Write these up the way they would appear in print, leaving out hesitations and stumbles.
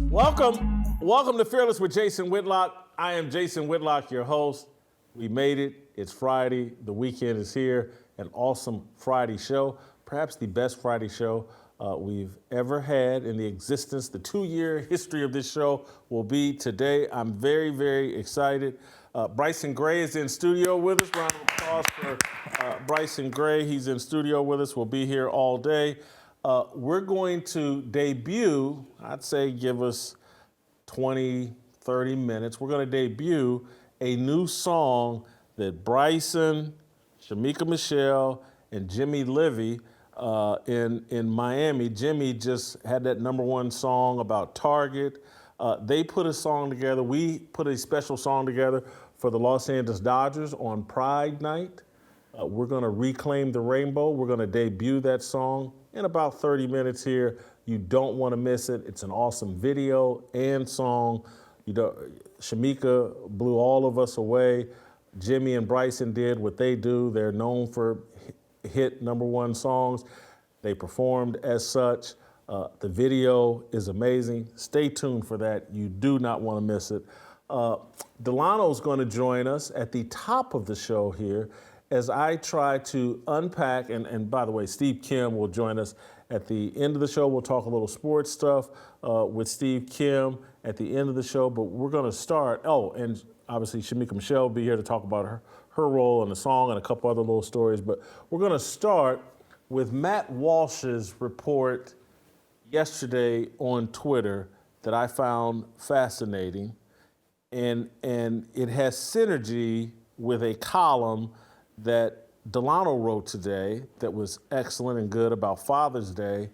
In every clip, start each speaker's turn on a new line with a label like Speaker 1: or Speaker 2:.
Speaker 1: Welcome to Fearless with Jason Whitlock. I am Jason Whitlock, your host. We made it. It's Friday. The weekend is here. An awesome Friday show, perhaps the best Friday show we've ever had in the existence. The 2-year history of this show will be today. I'm very, very excited. Bryson Gray is in studio with us. Round of applause for Bryson Gray. He's in studio with us. We'll be here all day. We're going to debut, I'd say give us 20, 30 minutes. We're going to debut a new song that Bryson, Shemeka Michelle, and Levy in Miami. Jimmy just had that #1 song about Target. They put a song together. We put a special song together for the Los Angeles Dodgers on Pride Night. We're going to reclaim the rainbow. We're going to debut that song in about 30 minutes here. You don't want to miss it. It's an awesome video and song. Shemeka blew all of us away. Jimmy and Bryson did what they do. They're known for hit number 1 songs. They performed as such. The video is amazing. Stay tuned for that. You do not want to miss it. Delano's going to join us at the top of the show here as I try to unpack, and by the way, Steve Kim will join us at the end of the show. We'll talk a little sports stuff with Steve Kim at the end of the show, but we're going to start. Oh, and obviously Shemeka Michelle will be here to talk about her role in the song and a couple other little stories, but we're going to start with Matt Walsh's report yesterday on Twitter that I found fascinating, and it has synergy with a column that Delano wrote today that was excellent and good about Father's Day.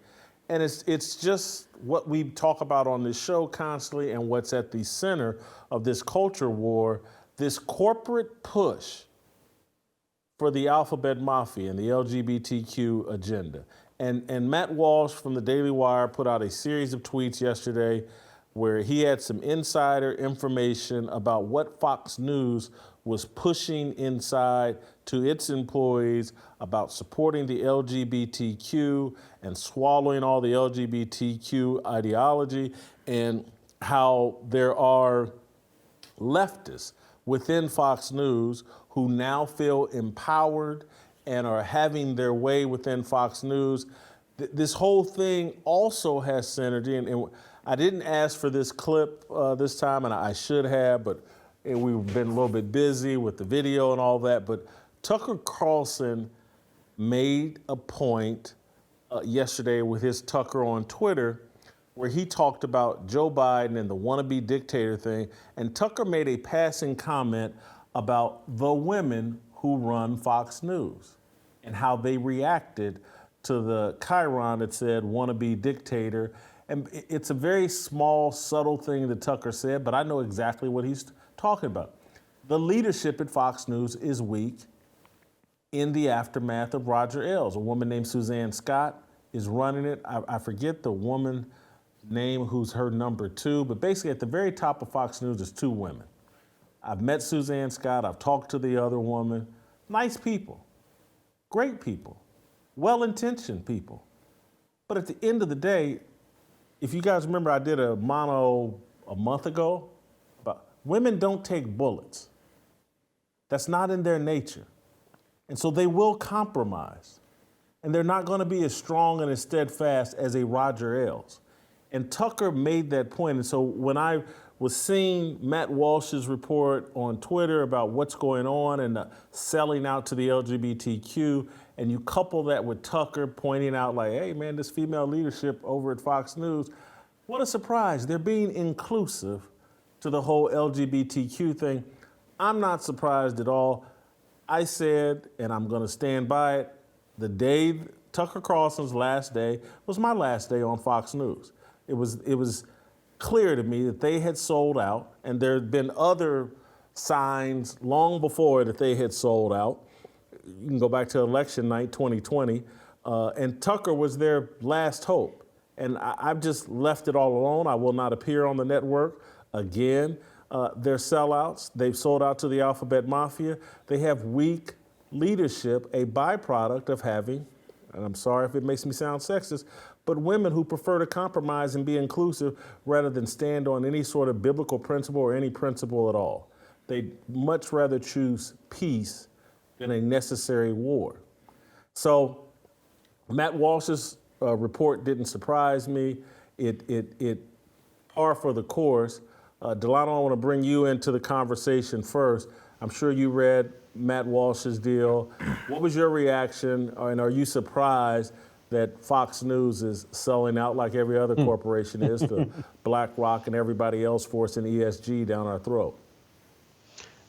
Speaker 1: And it's just what we talk about on this show constantly and what's at the center of this culture war, this corporate push for the Alphabet Mafia and the LGBTQ agenda. And Matt Walsh from the Daily Wire put out a series of tweets yesterday where he had some insider information about what Fox News was pushing inside to its employees about supporting the LGBTQ and swallowing all the LGBTQ ideology, and how there are leftists within Fox News who now feel empowered and are having their way within Fox News. This whole thing also has synergy, and I didn't ask for this clip this time, and I should have, but we've been a little bit busy with the video and all that, but Tucker Carlson made a point yesterday with his Tucker on Twitter where he talked about Joe Biden and the wannabe dictator thing, and Tucker made a passing comment about the women who run Fox News and how they reacted to the chyron that said wannabe dictator. And it's a very small, subtle thing that Tucker said, but I know exactly what he's talking about. The leadership at Fox News is weak in the aftermath of Roger Ailes. A woman named Suzanne Scott is running it. I forget the woman's name who's her number 2, but basically at the very top of Fox News is 2 women. I've met Suzanne Scott. I've talked to the other woman. Nice people, great people, well-intentioned people. But at the end of the day, if you guys remember, I did a mono a month ago about women don't take bullets. That's not in their nature. And so they will compromise. And they're not going to be as strong and as steadfast as a Roger Ailes. And Tucker made that point. And so when I was seeing Matt Walsh's report on Twitter about what's going on and the selling out to the LGBTQ, and you couple that with Tucker pointing out like, hey man, this female leadership over at Fox News, what a surprise. They're being inclusive to the whole LGBTQ thing. I'm not surprised at all. I said, and I'm going to stand by it, the day Tucker Carlson's last day was my last day on Fox News. It was clear to me that they had sold out, and there had been other signs long before that they had sold out. You can go back to election night 2020, and Tucker was their last hope. And I've just left it all alone. I will not appear on the network again. They're sellouts. They've sold out to the Alphabet Mafia. They have weak leadership, a byproduct of having, and I'm sorry if it makes me sound sexist, but women who prefer to compromise and be inclusive rather than stand on any sort of biblical principle or any principle at all. They'd much rather choose peace than a necessary war. So Matt Walsh's report didn't surprise me. It par for the course. Delano, I want to bring you into the conversation first. I'm sure you read Matt Walsh's deal. What was your reaction, and are you surprised that Fox News is selling out like every other corporation is to BlackRock and everybody else forcing ESG down our throat?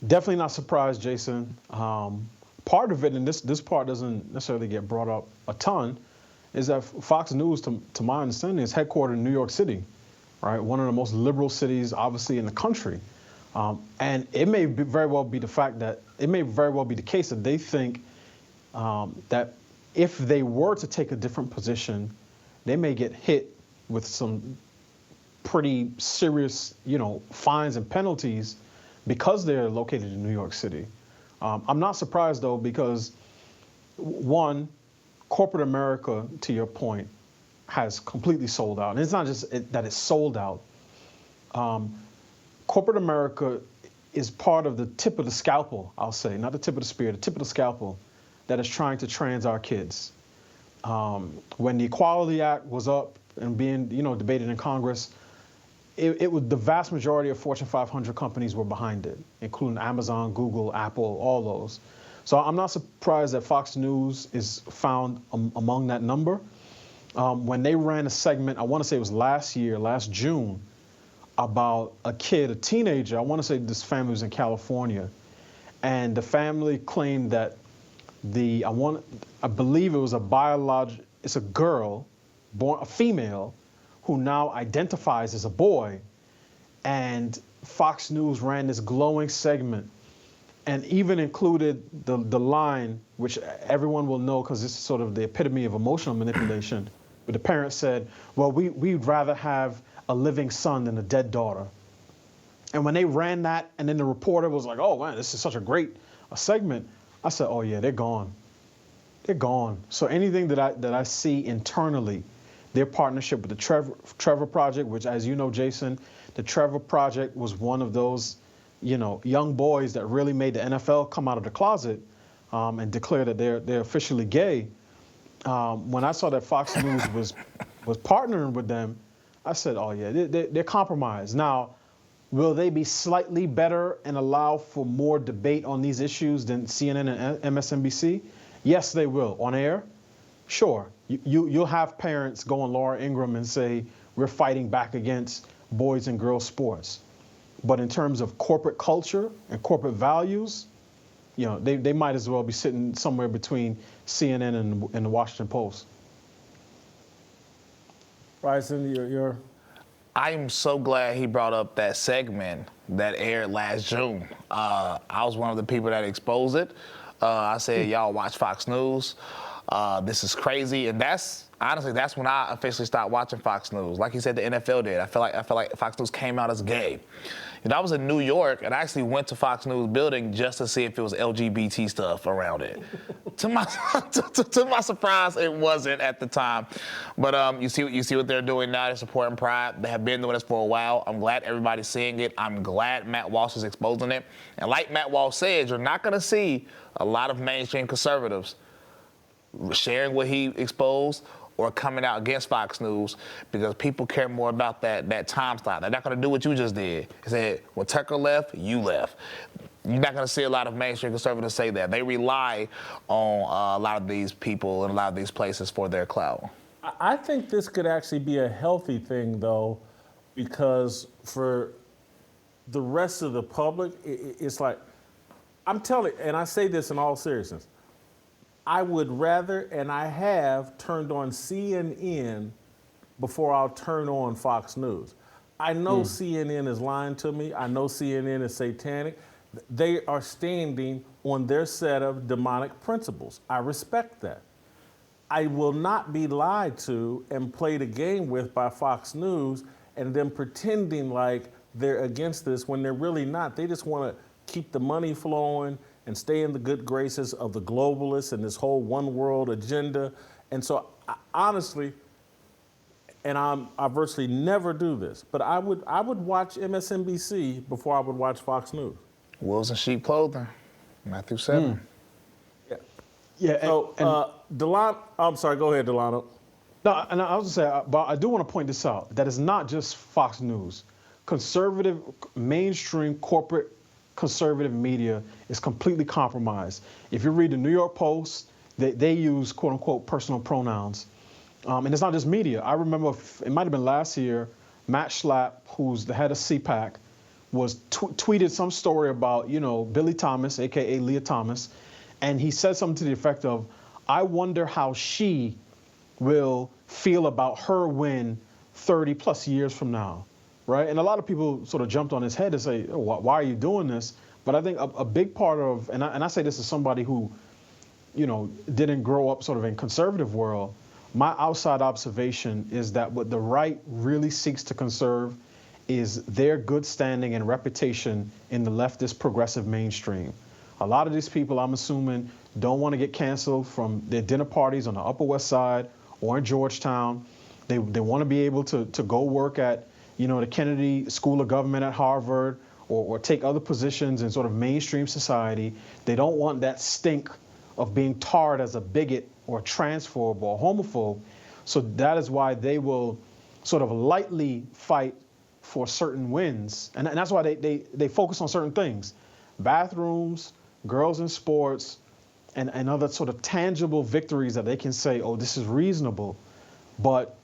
Speaker 2: Definitely not surprised, Jason. Part of it, and this part doesn't necessarily get brought up a ton, is that Fox News, to my understanding, is headquartered in New York City, right? One of the most liberal cities, obviously, in the country. And it may very well be the case that they think that if they were to take a different position, they may get hit with some pretty serious, fines and penalties because they're located in New York City. I'm not surprised, though, because, one, corporate America, to your point, has completely sold out. And it's not just that it's sold out. Corporate America is part of the tip of the scalpel, I'll say, not the tip of the spear, the tip of the scalpel that is trying to trans our kids. When the Equality Act was up and being, debated in Congress, it was the vast majority of Fortune 500 companies were behind it, including Amazon, Google, Apple, all those. So I'm not surprised that Fox News is found among that number. When they ran a segment, I want to say it was last June, about a kid, a teenager. I want to say this family was in California, and the family claimed that I believe it was it's a girl, born a female, who now identifies as a boy, and Fox News ran this glowing segment and even included the line, which everyone will know because this is sort of the epitome of emotional manipulation, but the parent said, well, we'd rather have a living son than a dead daughter. And when they ran that, and then the reporter was like, oh, man, this is such a great segment, I said, oh, yeah, they're gone. They're gone. So anything that I see internally, their partnership with the Trevor Project, which, as you know, Jason, the Trevor Project was one of those, young boys that really made the NFL come out of the closet and declare that they're officially gay. When I saw that Fox News was partnering with them, I said, oh, yeah, they're compromised. Now, will they be slightly better and allow for more debate on these issues than CNN and MSNBC? Yes, they will. On air? Sure. You'll have parents go on Laura Ingraham and say, we're fighting back against boys and girls sports. But in terms of corporate culture and corporate values, they might as well be sitting somewhere between CNN and the Washington Post.
Speaker 1: Bryson, you're...
Speaker 3: I am so glad he brought up that segment that aired last June. I was one of the people that exposed it. I said, y'all watch Fox News. This is crazy. And that's when I officially stopped watching Fox News. Like you said, the NFL did. I feel like Fox News came out as gay. And I was in New York, and I actually went to Fox News building just to see if it was LGBT stuff around it. to my surprise, it wasn't at the time. But you see what they're doing now. They're supporting Pride. They have been doing this for a while. I'm glad everybody's seeing it. I'm glad Matt Walsh is exposing it. And like Matt Walsh said, you're not going to see a lot of mainstream conservatives sharing what he exposed or coming out against Fox News because people care more about that time slot. They're not going to do what you just did. He said, when Tucker left, you left. You're not going to see a lot of mainstream conservatives say that. They rely on a lot of these people and a lot of these places for their clout.
Speaker 1: I think this could actually be a healthy thing, though, because for the rest of the public, it's like, I'm telling, and I say this in all seriousness, I would rather, and I have, turned on CNN before I'll turn on Fox News. I know CNN is lying to me. I know CNN is satanic. They are standing on their set of demonic principles. I respect that. I will not be lied to and played a game with by Fox News and them pretending like they're against this when they're really not. They just want to keep the money flowing and stay in the good graces of the globalists and this whole one world agenda. And so, honestly, and I virtually never do this, but I would watch MSNBC before I would watch Fox News.
Speaker 3: Wolves in sheep clothing, Matthew 7.
Speaker 2: Yeah.
Speaker 1: So, Delano, I'm sorry, go ahead, Delano.
Speaker 2: No, and I was gonna say, but I do want to point this out, that it's not just Fox News. Conservative, mainstream corporate conservative media is completely compromised. If you read the New York Post, they use quote unquote personal pronouns. And it's not just media. I remember, it might have been last year, Matt Schlapp, who's the head of CPAC, was tweeted some story about, Billy Thomas, AKA Leah Thomas, and he said something to the effect of, I wonder how she will feel about her win 30 plus years from now, right? And a lot of people sort of jumped on his head and say, oh, why are you doing this? But I think a big part of, and I say this as somebody who, didn't grow up sort of in conservative world, my outside observation is that what the right really seeks to conserve is their good standing and reputation in the leftist progressive mainstream. A lot of these people, I'm assuming, don't want to get canceled from their dinner parties on the Upper West Side or in Georgetown. They want to be able to go work at, the Kennedy School of Government at Harvard or take other positions in sort of mainstream society. They don't want that stink of being tarred as a bigot or transphobe or homophobe. So that is why they will sort of lightly fight for certain wins. And that's why they focus on certain things. Bathrooms, girls in sports, and other sort of tangible victories that they can say, oh, this is reasonable. But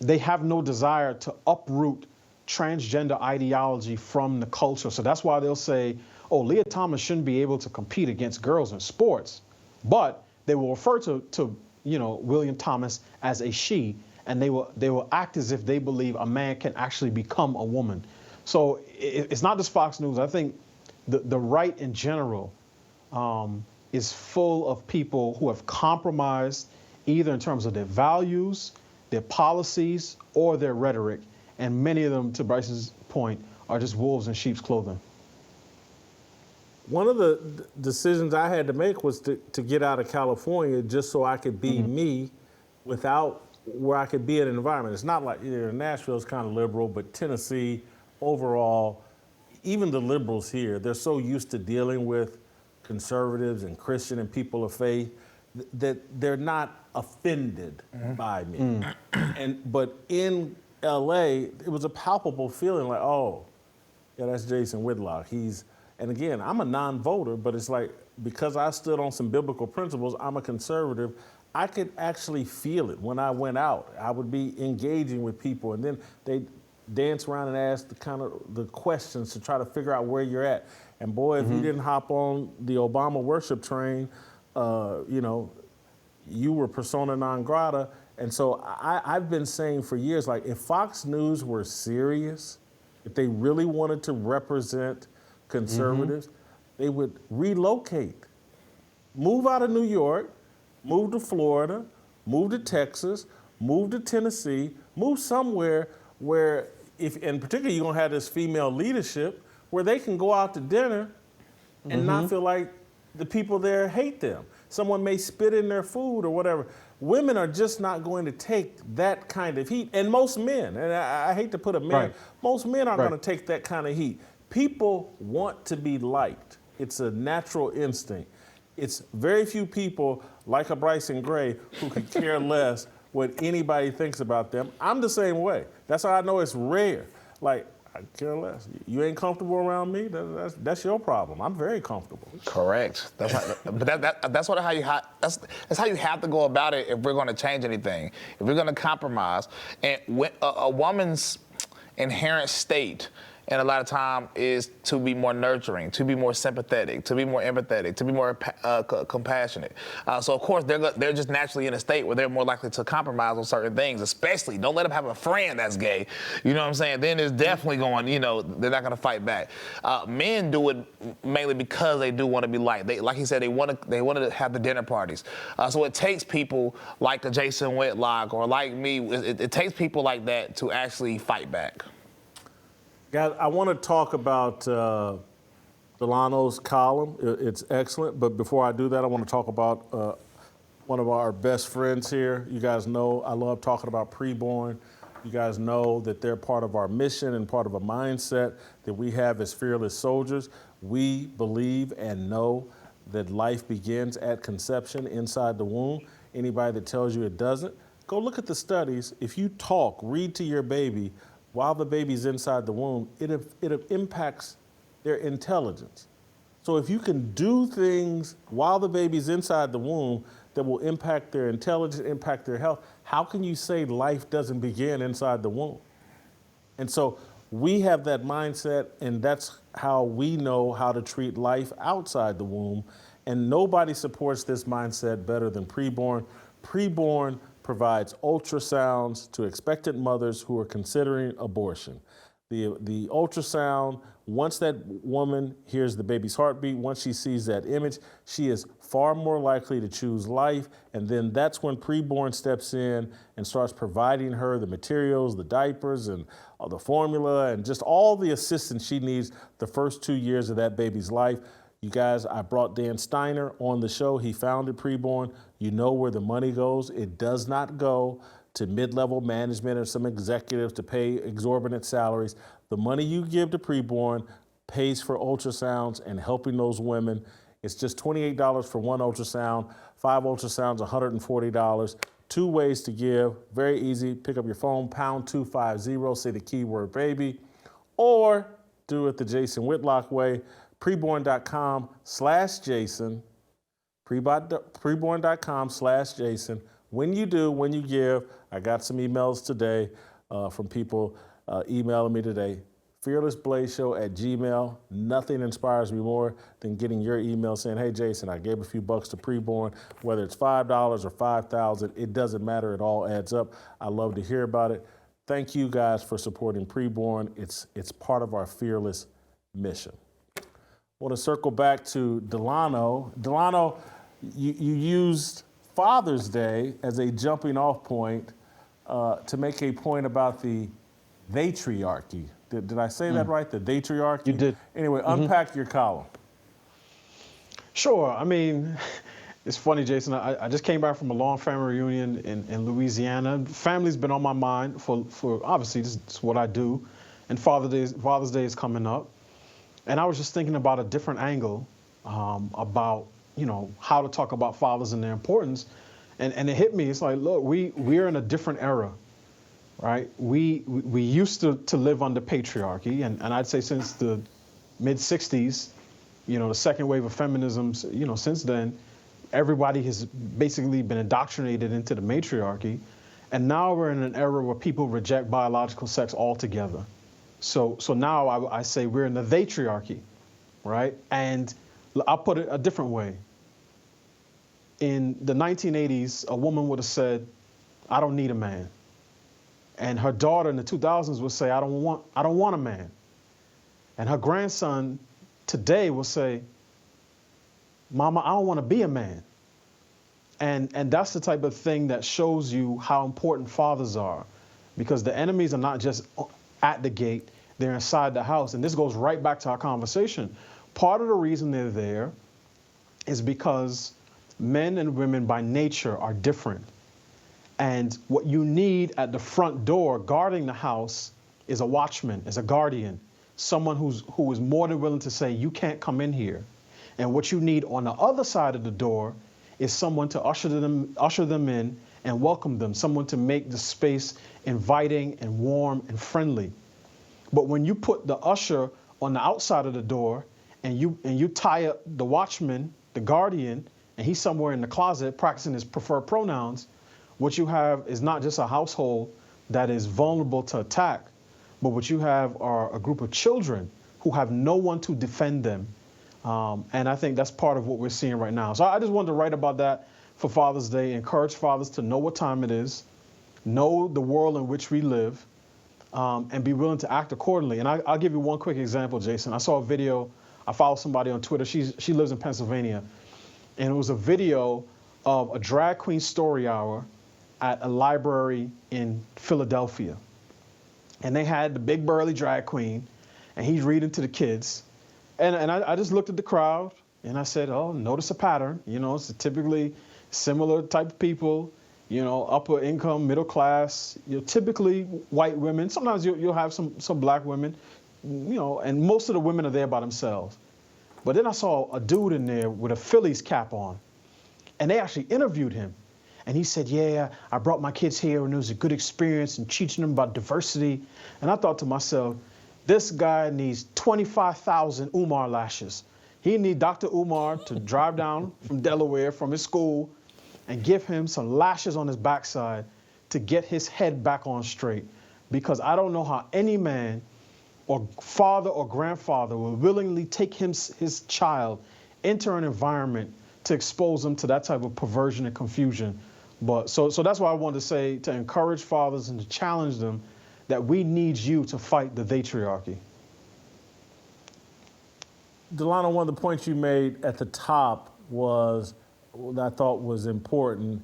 Speaker 2: they have no desire to uproot transgender ideology from the culture. So that's why they'll say, oh, Leah Thomas shouldn't be able to compete against girls in sports. But they will refer to William Thomas as a she, and they will act as if they believe a man can actually become a woman. So it's not just Fox News. I think the right in general is full of people who have compromised either in terms of their values, their policies, or their rhetoric. And many of them, to Bryson's point, are just wolves in sheep's clothing.
Speaker 1: One of the decisions I had to make was to get out of California just so I could be me without where I could be in an environment. It's not like Nashville's kind of liberal, but Tennessee overall, even the liberals here, they're so used to dealing with conservatives and Christian and people of faith that they're not offended by me. But in LA, it was a palpable feeling like, oh, yeah, that's Jason Whitlock. And again, I'm a non-voter, but it's like, because I stood on some biblical principles, I'm a conservative, I could actually feel it when I went out. I would be engaging with people, and then they dance around and ask the questions to try to figure out where you're at. And boy, if you didn't hop on the Obama worship train, you were persona non grata. And so I've been saying for years, like, if Fox News were serious, if they really wanted to represent conservatives, they would relocate. Move out of New York, move to Florida, move to Texas, move to Tennessee, move somewhere where, and particularly you're gonna have this female leadership, where they can go out to dinner and not feel like the people there hate them. Someone may spit in their food or whatever. Women are just not going to take that kind of heat. And most men, and I hate to put a man, most men aren't gonna take that kind of heat. People want to be liked. It's a natural instinct. It's very few people like a Bryson Gray who could care less what anybody thinks about them. I'm the same way. That's how I know it's rare. Like, I care less. You ain't comfortable around me? That's your problem. I'm very comfortable.
Speaker 3: Correct. That's how you have to go about it if we're going to change anything. If we're going to compromise, and when a woman's inherent state, and a lot of time, is to be more nurturing, to be more sympathetic, to be more empathetic, to be more compassionate. So of course they're just naturally in a state where they're more likely to compromise on certain things. Especially, don't let them have a friend that's gay. You know what I'm saying? Then it's definitely going. They're not going to fight back. Men do it mainly because they do want to be liked. Like he said, they want to have the dinner parties. So it takes people like a Jason Whitlock or like me. It takes people like that to actually fight back.
Speaker 1: Guys, I want to talk about Delano's column. It's excellent, but before I do that, I want to talk about one of our best friends here. You guys know I love talking about preborn. You guys know that they're part of our mission and part of a mindset that we have as fearless soldiers. We believe and know that life begins at conception inside the womb. Anybody that tells you it doesn't, go look at the studies. If you read to your baby while the baby's inside the womb, it impacts their intelligence. So if you can do things while the baby's inside the womb that will impact their intelligence, impact their health, how can you say life doesn't begin inside the womb? And so we have that mindset, and that's how we know how to treat life outside the womb. And nobody supports this mindset better than preborn. Preborn provides ultrasounds to expectant mothers who are considering abortion. The ultrasound, once that woman hears the baby's heartbeat, once she sees that image, she is far more likely to choose life. And then that's when preborn steps in and starts providing her the materials, the diapers, and the formula, and just all the assistance she needs the first 2 years of that baby's life. You guys, I brought Dan Steiner on the show. He founded Preborn. You know where the money goes. It does not go to mid-level management or some executives to pay exorbitant salaries. The money you give to Preborn pays for ultrasounds and helping those women. It's just $28 for one ultrasound, 5 ultrasounds, $140. 2 ways to give, very easy. Pick up your phone, pound 250, say the keyword baby, or do it the Jason Whitlock way. Preborn.com/Jason, preborn.com/Jason. When you give, I got some emails today from people emailing me today. fearlessblazeshow@gmail. Nothing inspires me more than getting your email saying, hey, Jason, I gave a few bucks to Preborn, whether it's $5 or $5,000, it doesn't matter. It all adds up. I love to hear about it. Thank you guys for supporting Preborn. It's part of our fearless mission. I want to circle back to Delano. Delano, you used Father's Day as a jumping off point to make a point about the matriarchy. Did I say that right? The matriarchy?
Speaker 2: You did.
Speaker 1: Anyway, unpack your column.
Speaker 2: Sure. I mean, it's funny, Jason. I just came back from a long family reunion in Louisiana. Family's been on my mind for obviously, this is what I do. And Father's Day is coming up. And I was just thinking about a different angle about, how to talk about fathers and their importance. And it hit me. It's like, look, we're in a different era, right? We used to live under patriarchy. And I'd say since the mid-'60s, the second wave of feminism, since then, everybody has basically been indoctrinated into the matriarchy. And now we're in an era where people reject biological sex altogether. So now I say we're in the matriarchy, right? And I'll put it a different way. In the 1980s, a woman would have said, I don't need a man. And her daughter in the 2000s would say, I don't want a man. And her grandson today will say, Mama, I don't want to be a man. And that's the type of thing that shows you how important fathers are, because the enemies are not just at the gate, they're inside the house. And this goes right back to our conversation. Part of the reason they're there is because men and women by nature are different. And what you need at the front door guarding the house is a watchman, is a guardian, someone who is more than willing to say, you can't come in here. And what you need on the other side of the door is someone to usher them in and welcome them, someone to make the space inviting and warm and friendly. But when you put the usher on the outside of the door and you tie up the watchman, the guardian, and he's somewhere in the closet practicing his preferred pronouns, what you have is not just a household that is vulnerable to attack, but what you have are a group of children who have no one to defend them. And I think that's part of what we're seeing right now. So I just wanted to write about that for Father's Day, encourage fathers to know what time it is, know the world in which we live, and be willing to act accordingly. And I'll give you one quick example, Jason. I saw a video. I follow somebody on Twitter. She lives in Pennsylvania. And it was a video of a drag queen story hour at a library in Philadelphia. And they had the big burly drag queen, and he's reading to the kids. And I just looked at the crowd, and I said, oh, notice a pattern. It's typically similar type of people, upper income, middle class, typically white women. Sometimes you'll have some black women, and most of the women are there by themselves. But then I saw a dude in there with a Phillies cap on, and they actually interviewed him. And he said, yeah, I brought my kids here and it was a good experience and teaching them about diversity. And I thought to myself, this guy needs 25,000 Umar lashes. He needs Dr. Umar to drive down from Delaware from his school and give him some lashes on his backside to get his head back on straight. Because I don't know how any man or father or grandfather will willingly take his child into an environment to expose them to that type of perversion and confusion. But so that's why I wanted to say, to encourage fathers and to challenge them that we need you to fight the patriarchy.
Speaker 1: Delano, one of the points you made at the top was, what I thought was important,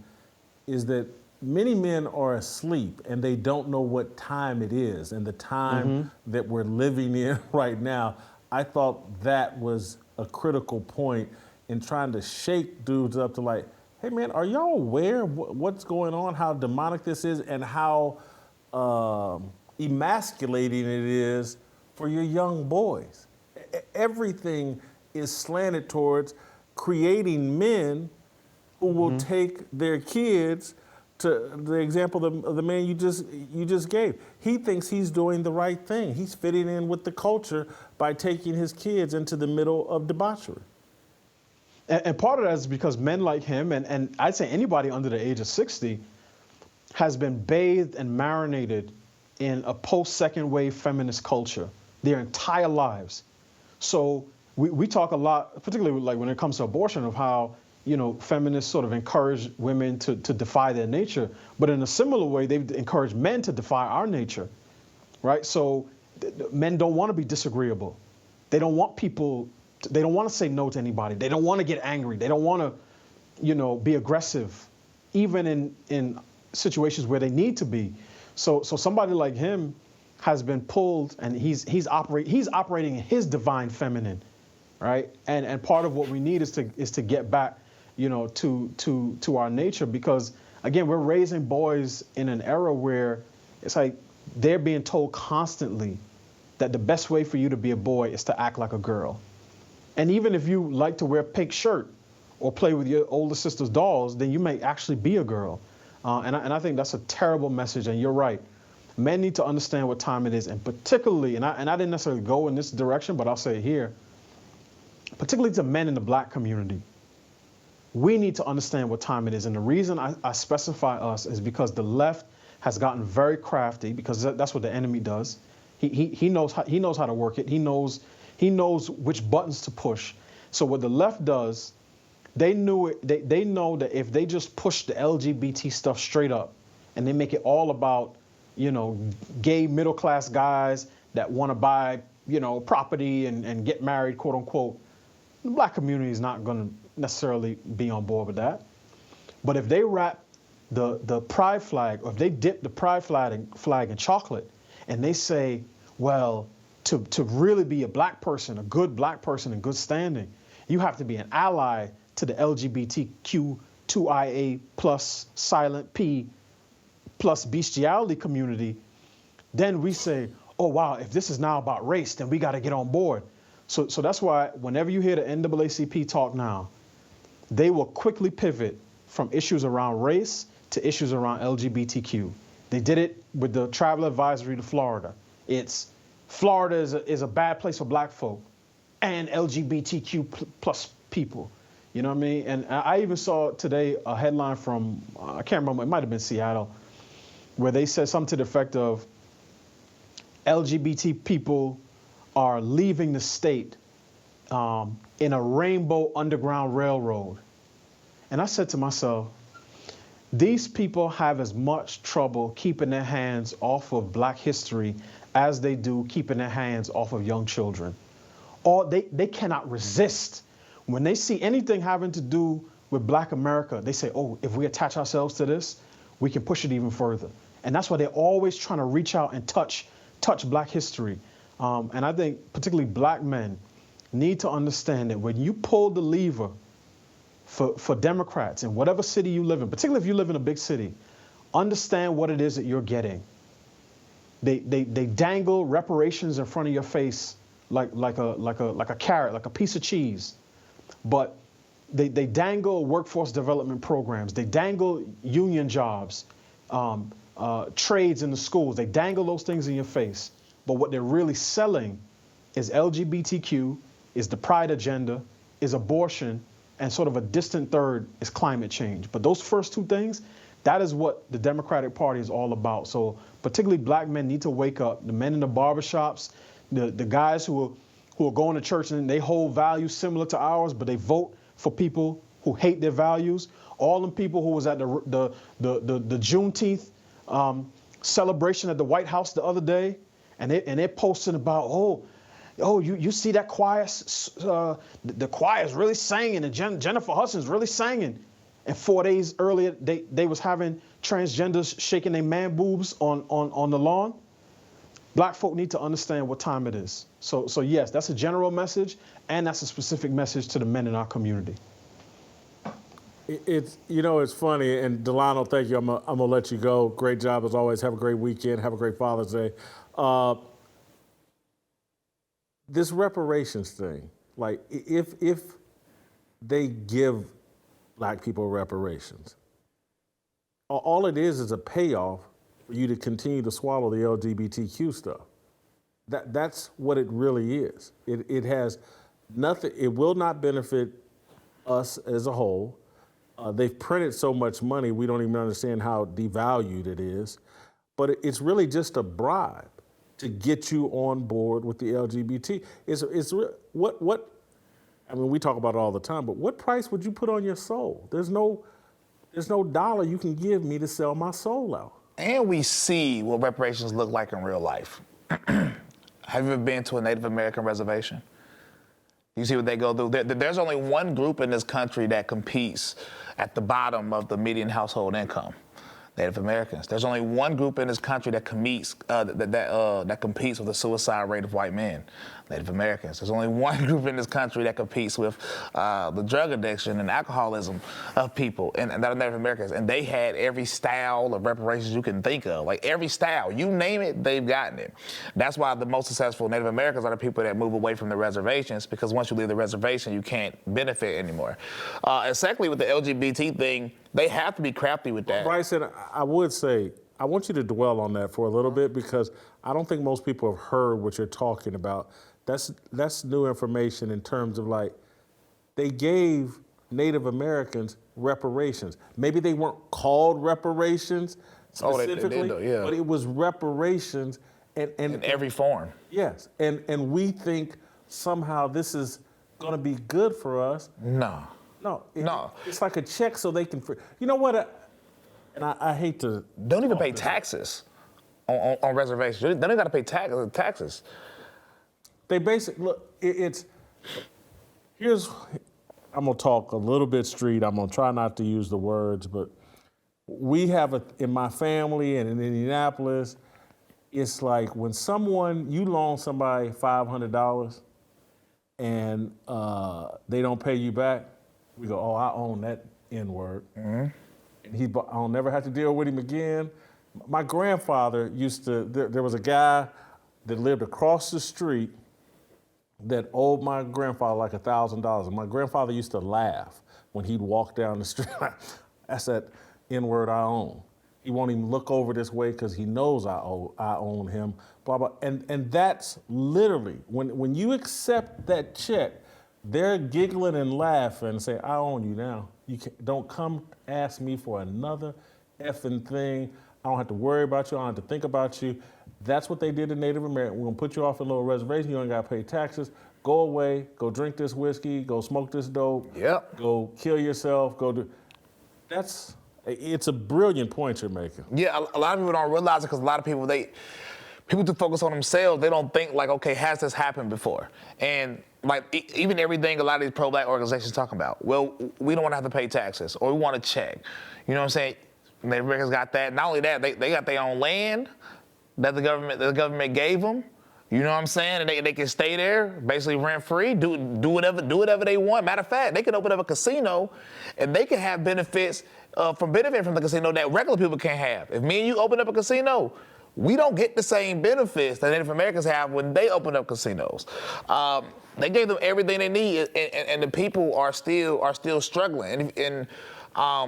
Speaker 1: is that many men are asleep and they don't know what time it is, and the time that we're living in right now. I thought that was a critical point in trying to shake dudes up to like, hey man, are y'all aware of what's going on, how demonic this is, and how emasculating it is for your young boys? Everything is slanted towards creating men who will take their kids to the example of the man you just gave. He thinks he's doing the right thing. He's fitting in with the culture by taking his kids into the middle of debauchery.
Speaker 2: And part of that is because men like him, and I'd say anybody under the age of 60, has been bathed and marinated in a post-second wave feminist culture their entire lives. So we talk a lot, particularly like when it comes to abortion, of how, feminists sort of encourage women to defy their nature. But in a similar way, they've encouraged men to defy our nature, right? So men don't want to be disagreeable. They don't want people. They don't want to say no to anybody. They don't want to get angry. They don't want to, be aggressive, even in situations where they need to be. So somebody like him has been pulled, and he's operating in his divine feminine, right? And part of what we need is to get back, to our nature, because again, we're raising boys in an era where it's like they're being told constantly that the best way for you to be a boy is to act like a girl. And even if you like to wear a pink shirt or play with your older sister's dolls, then you may actually be a girl. And I think that's a terrible message, and you're right. Men need to understand what time it is, and particularly, and I didn't necessarily go in this direction, but I'll say it here, particularly to men in the black community, we need to understand what time it is. And the reason I specify us is because the left has gotten very crafty, because that's what the enemy does. He knows how to work it. He knows which buttons to push. So what the left does, they know that if they just push the LGBT stuff straight up, and they make it all about, gay middle-class guys that want to buy, property and get married, quote unquote, the black community is not going to necessarily be on board with that. But if they wrap the pride flag, or if they dip the pride flag in chocolate, and they say, well, to really be a black person, a good black person in good standing, you have to be an ally to the LGBTQ2IA plus silent P plus bestiality community. Then we say, oh wow, if this is now about race, then we got to get on board. So that's why whenever you hear the NAACP talk now, they will quickly pivot from issues around race to issues around LGBTQ. They did it with the travel advisory to Florida. It's Florida is a bad place for black folk and LGBTQ plus people. You know what I mean? And I even saw today a headline from, I can't remember, it might have been Seattle, where they said something to the effect of LGBT people are leaving the state in a rainbow underground railroad. And I said to myself, these people have as much trouble keeping their hands off of black history as they do keeping their hands off of young children. Or they cannot resist. When they see anything having to do with black America, they say, oh, if we attach ourselves to this, we can push it even further. And that's why they're always trying to reach out and touch black history. And I think particularly black men need to understand that when you pull the lever for Democrats in whatever city you live in, particularly if you live in a big city, understand what it is that you're getting. They dangle reparations in front of your face like a carrot, like a piece of cheese. But they dangle workforce development programs. They dangle union jobs, trades in the schools. They dangle those things in your face. But what they're really selling is LGBTQ, is the pride agenda, is abortion, and sort of a distant third is climate change. But those first two things, that is what the Democratic Party is all about. So particularly black men need to wake up. The men in the barbershops, the guys who are going to church and they hold values similar to ours, but they vote for people who hate their values. All them people who was at the Juneteenth celebration at the White House the other day, and they're posting about, you see that choir, the choir is really singing, and Jennifer Hudson's really singing. And 4 days earlier, they was having transgenders shaking their man boobs on the lawn. Black folk need to understand what time it is. So yes, that's a general message, and that's a specific message to the men in our community.
Speaker 1: It's funny, and Delano, thank you. I'm gonna let you go. Great job as always. Have a great weekend. Have a great Father's Day. This reparations thing, like if they give black people reparations, all it is a payoff for you to continue to swallow the LGBTQ stuff. That's what it really is. It has nothing. It will not benefit us as a whole. They've printed so much money, we don't even understand how devalued it is. But it's really just a bribe to get you on board with the LGBT. What? I mean, we talk about it all the time, but what price would you put on your soul? There's no dollar you can give me to sell my soul out.
Speaker 3: And we see what reparations look like in real life. Have you ever been to a Native American reservation? You see what they go through. There's only one group in this country that competes at the bottom of the median household income. Native Americans. There's only one group in this country that competes with the suicide rate of white men. Native Americans. There's only one group in this country that competes with the drug addiction and alcoholism of people, and that are Native Americans. And they had every style of reparations you can think of. Like every style, you name it, they've gotten it. That's why the most successful Native Americans are the people that move away from the reservations, because once you leave the reservation, you can't benefit anymore. And secondly, with the LGBT thing, they have to be crafty with that.
Speaker 1: Bryson, I would say, I want you to dwell on that for a little bit, because I don't think most people have heard what you're talking about. That's new information in terms of, like, they gave Native Americans reparations. Maybe they weren't called reparations specifically,
Speaker 3: they did, yeah.
Speaker 1: But it was reparations. And
Speaker 3: in every form.
Speaker 1: Yes, and we think somehow this is going to be good for us.
Speaker 3: No.
Speaker 1: It's like a check so they can. You know what? And I hate to.
Speaker 3: Don't even pay taxes on reservations. They don't got to pay taxes.
Speaker 1: They basically look. Here's. I'm gonna talk a little bit street. I'm gonna try not to use the words, but we have in my family and in Indianapolis, it's like when you loan somebody $500 and they don't pay you back, we go, I own that N-word. Mm-hmm. And I'll never have to deal with him again. My grandfather there was a guy that lived across the street that owed my grandfather like $1,000. And my grandfather used to laugh when he'd walk down the street. That's that N-word I own. He won't even look over this way because he knows I own him, blah, blah. And that's literally, when you accept that check, they're giggling and laughing and say, I own you now. Don't come ask me for another effing thing. I don't have to worry about you. I don't have to think about you. That's what they did to Native Americans. We're gonna put you off a little reservation. You ain't gotta pay taxes. Go away, go drink this whiskey, go smoke this dope.
Speaker 3: Yep.
Speaker 1: Go kill yourself, it's a brilliant point you're making.
Speaker 3: Yeah, a lot of people don't realize it because a lot of people, people do focus on themselves. They don't think like, okay, has this happened before? And like even everything a lot of these pro-black organizations talk about, well, we don't want to have to pay taxes or we want to check. You know what I'm saying? Native Americans got that. Not only that, they got their own land that the government gave them. You You know what I'm saying? And they can stay there, basically rent free, do whatever they want. Matter of fact, they can open up a casino, and they can have benefits from the casino that regular people can't have. If me and you open up a casino, we don't get the same benefits that Native Americans have when they open up casinos. They gave them everything they need, and the people are still struggling. And I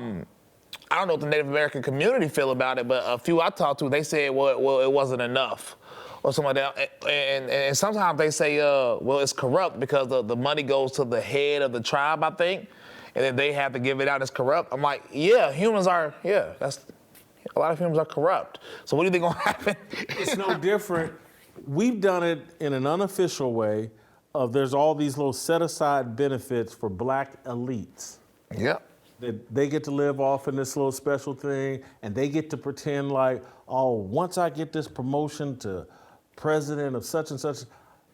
Speaker 3: don't know what the Native American community feel about it, but a few I talked to, they said, well, it wasn't enough, or something like that. And sometimes they say, well, it's corrupt because the money goes to the head of the tribe, I think, and then they have to give it out as corrupt. I'm like, yeah, that's a lot of humans are corrupt. So what do you think gonna happen?
Speaker 1: It's no different. We've done it in an unofficial way of there's all these little set-aside benefits for black elites.
Speaker 3: Yep.
Speaker 1: That they get to live off in this little special thing, and they get to pretend like, oh, once I get this promotion to president of such and such,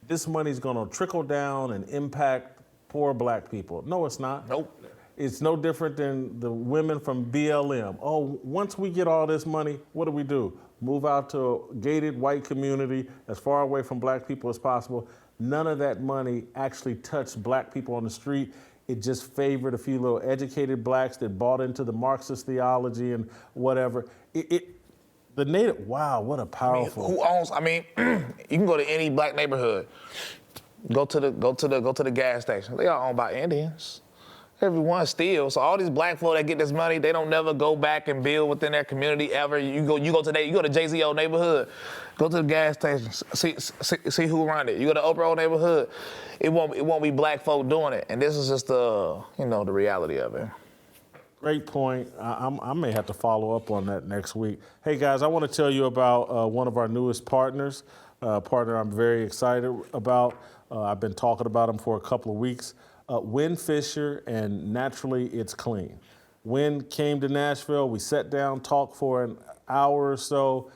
Speaker 1: this money's gonna trickle down and impact poor black people. No, it's not.
Speaker 3: Nope.
Speaker 1: It's no different than the women from BLM. Oh, once we get all this money, what do? Move out to a gated white community as far away from black people as possible. None of that money actually touched black people on the street. It just favored a few little educated blacks that bought into the Marxist theology and whatever. The native, wow, what a powerful.
Speaker 3: Who owns? You can go to any black neighborhood. Go to the gas station. They are owned by Indians. Everyone steals. So all these black folk that get this money, they don't never go back and build within their community ever. You go to Jay-Z old neighborhood, go to the gas station, see who run it. You go to Oprah old neighborhood, it won't be black folk doing it. And this is just the reality of it.
Speaker 1: Great point. I may have to follow up on that next week. Hey guys, I want to tell you about one of our newest partners, a partner I'm very excited about. I've been talking about him for a couple of weeks. Win Fisher and Naturally It's Clean. Win came to Nashville. We sat down, talked for an hour or so,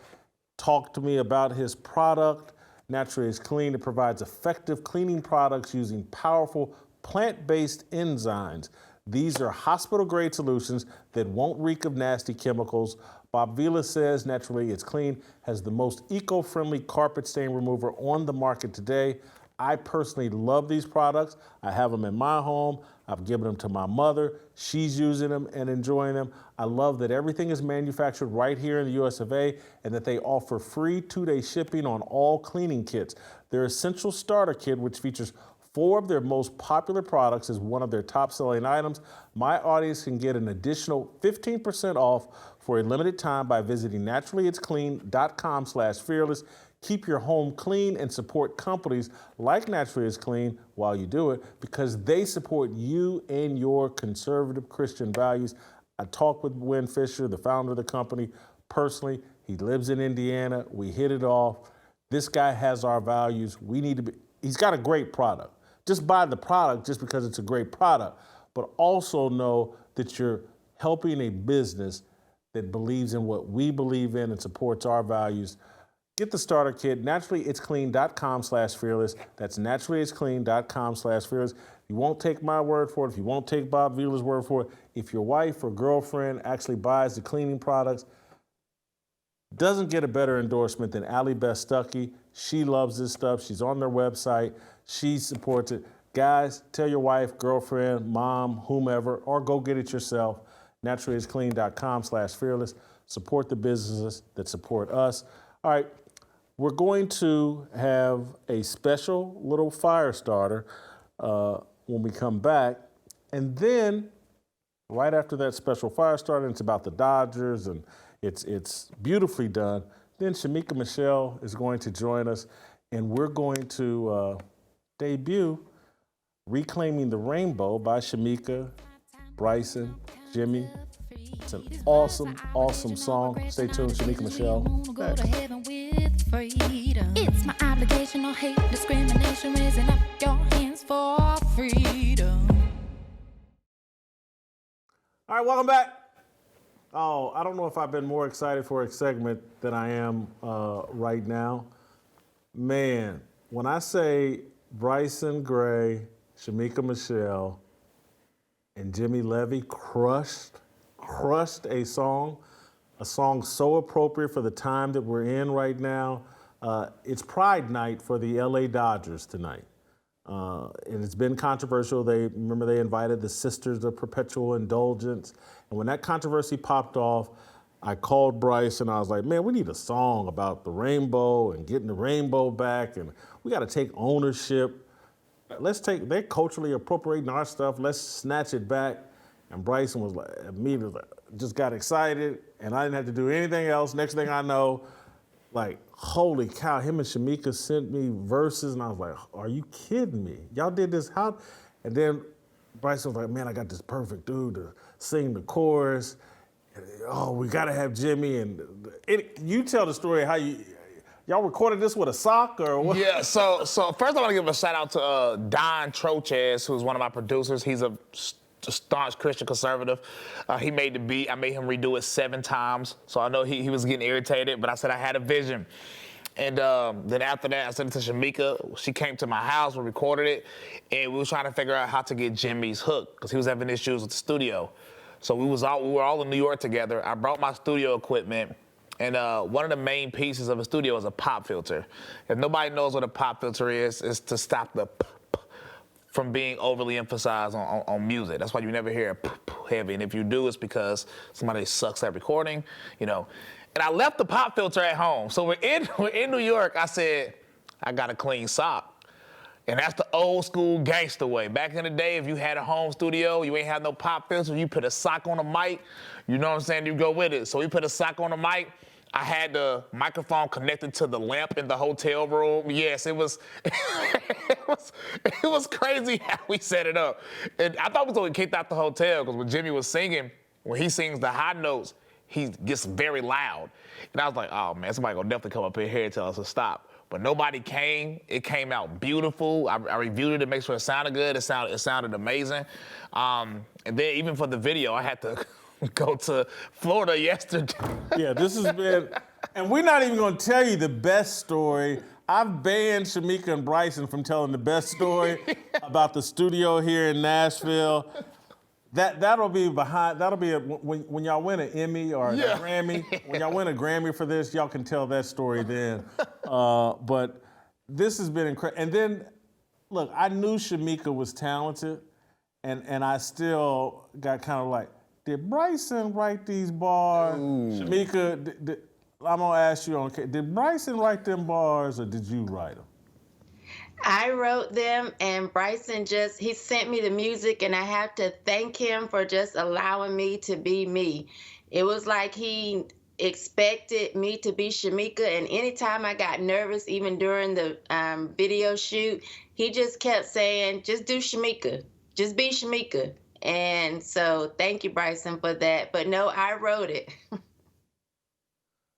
Speaker 1: talked to me about his product. Naturally It's Clean. It provides effective cleaning products using powerful plant-based enzymes. These are hospital-grade solutions that won't reek of nasty chemicals. Bob Vila says Naturally It's Clean has the most eco-friendly carpet stain remover on the market today. I personally love these products. I have them in my home. I've given them to my mother. She's using them and enjoying them. I love that everything is manufactured right here in the US of A and that they offer free 2-day shipping on all cleaning kits. Their Essential Starter Kit, which features 4 of their most popular products, is one of their top-selling items. My audience can get an additional 15% off for a limited time by visiting naturallyitsclean.com/fearless. Keep your home clean and support companies like Naturally It's Clean while you do it because they support you and your conservative Christian values. I talked with Win Fisher, the founder of the company, personally. He lives in Indiana. We hit it off. This guy has our values. He's got a great product. Just buy the product just because it's a great product, but also know that you're helping a business that believes in what we believe in and supports our values. Get the starter kit, naturallyitsclean.com/fearless. That's naturallyitsclean.com/fearless. You won't take my word for it. If you won't take Bob Vila's word for it, if your wife or girlfriend actually buys the cleaning products, doesn't get a better endorsement than Allie Beth Stuckey. She loves this stuff. She's on their website. She supports it. Guys, tell your wife, girlfriend, mom, whomever, or go get it yourself. naturallyitsclean.com/fearless. Support the businesses that support us. All right. We're going to have a special little fire starter when we come back. And then right after that special fire starter, it's about the Dodgers and it's beautifully done. Then Shemeka Michelle is going to join us and we're going to debut Reclaiming the Rainbow by Shemeka, Bryson, Jimmy. It's an awesome, awesome song. Stay tuned, Shemeka Michelle.
Speaker 4: It's my obligation, no hate, discrimination, raising up your hands for freedom.
Speaker 1: All right, welcome back. Oh, I don't know if I've been more excited for a segment than I am right now. Man, when I say Bryson Gray, Shemeka Michelle, and Jimmy Levy crushed a song so appropriate for the time that we're in right now. It's Pride Night for the LA Dodgers tonight. And it's been controversial. They invited the Sisters of Perpetual Indulgence. And when that controversy popped off, I called Bryce and I was like, man, we need a song about the rainbow and getting the rainbow back. And we got to take ownership. They're culturally appropriating our stuff. Let's snatch it back. And Bryson was like, immediately just got excited. And I didn't have to do anything else. Next thing I know, like, holy cow, him and Shemeka sent me verses, and I was like, are you kidding me? Y'all did this, how? And then Bryson was like, man, I got this perfect dude to sing the chorus. And, oh, we gotta have Jimmy. And you tell the story how y'all recorded this with a sock or what?
Speaker 3: Yeah, so first I want to give a shout out to Don Trochez, who's one of my producers. He's a staunch Christian conservative. He made the beat. I made him redo it 7 times. So I know he was getting irritated, but I said I had a vision. And then after that, I sent it to Shemeka. She came to my house, we recorded it, and we were trying to figure out how to get Jimmy's hook, because he was having issues with the studio. So we were all in New York together. I brought my studio equipment, and one of the main pieces of a studio is a pop filter. If nobody knows what a pop filter is, it's to stop the from being overly emphasized on music. That's why you never hear a heavy. And if you do, it's because somebody sucks at recording, you know. And I left the pop filter at home. So we're in New York. I said, I got a clean sock. And that's the old school gangster way. Back in the day, if you had a home studio, you ain't had no pop filter, you put a sock on the mic, you know what I'm saying, you go with it. So we put a sock on the mic. I had the microphone connected to the lamp in the hotel room. Yes, it was it was crazy how we set it up. And I thought we was going to get kicked out the hotel because when Jimmy was singing, when he sings the high notes, he gets very loud. And I was like, oh man, somebody gonna definitely come up in here and tell us to stop. But nobody came. It came out beautiful. I reviewed it to make sure it sounded good. It sounded amazing. And then even for the video, I had to go to Florida yesterday.
Speaker 1: Yeah, this has been, and we're not even gonna tell you the best story. I've banned Shemeka and Bryson from telling the best story about the studio here in Nashville. That'll be when y'all win an Emmy or a Grammy. When y'all win a Grammy for this, y'all can tell that story then. But this has been incredible. And then, look, I knew Shemeka was talented, and I still got kind of like, did Bryson write these bars? Ooh. Shemeka, I'm gonna ask you, did Bryson write them bars or did you write them?
Speaker 5: I wrote them, and Bryson he sent me the music, and I have to thank him for just allowing me to be me. It was like he expected me to be Shemeka, and anytime I got nervous, even during the video shoot, he just kept saying, just do Shemeka, just be Shemeka. And so thank you, Bryson, for that. But no, I wrote it.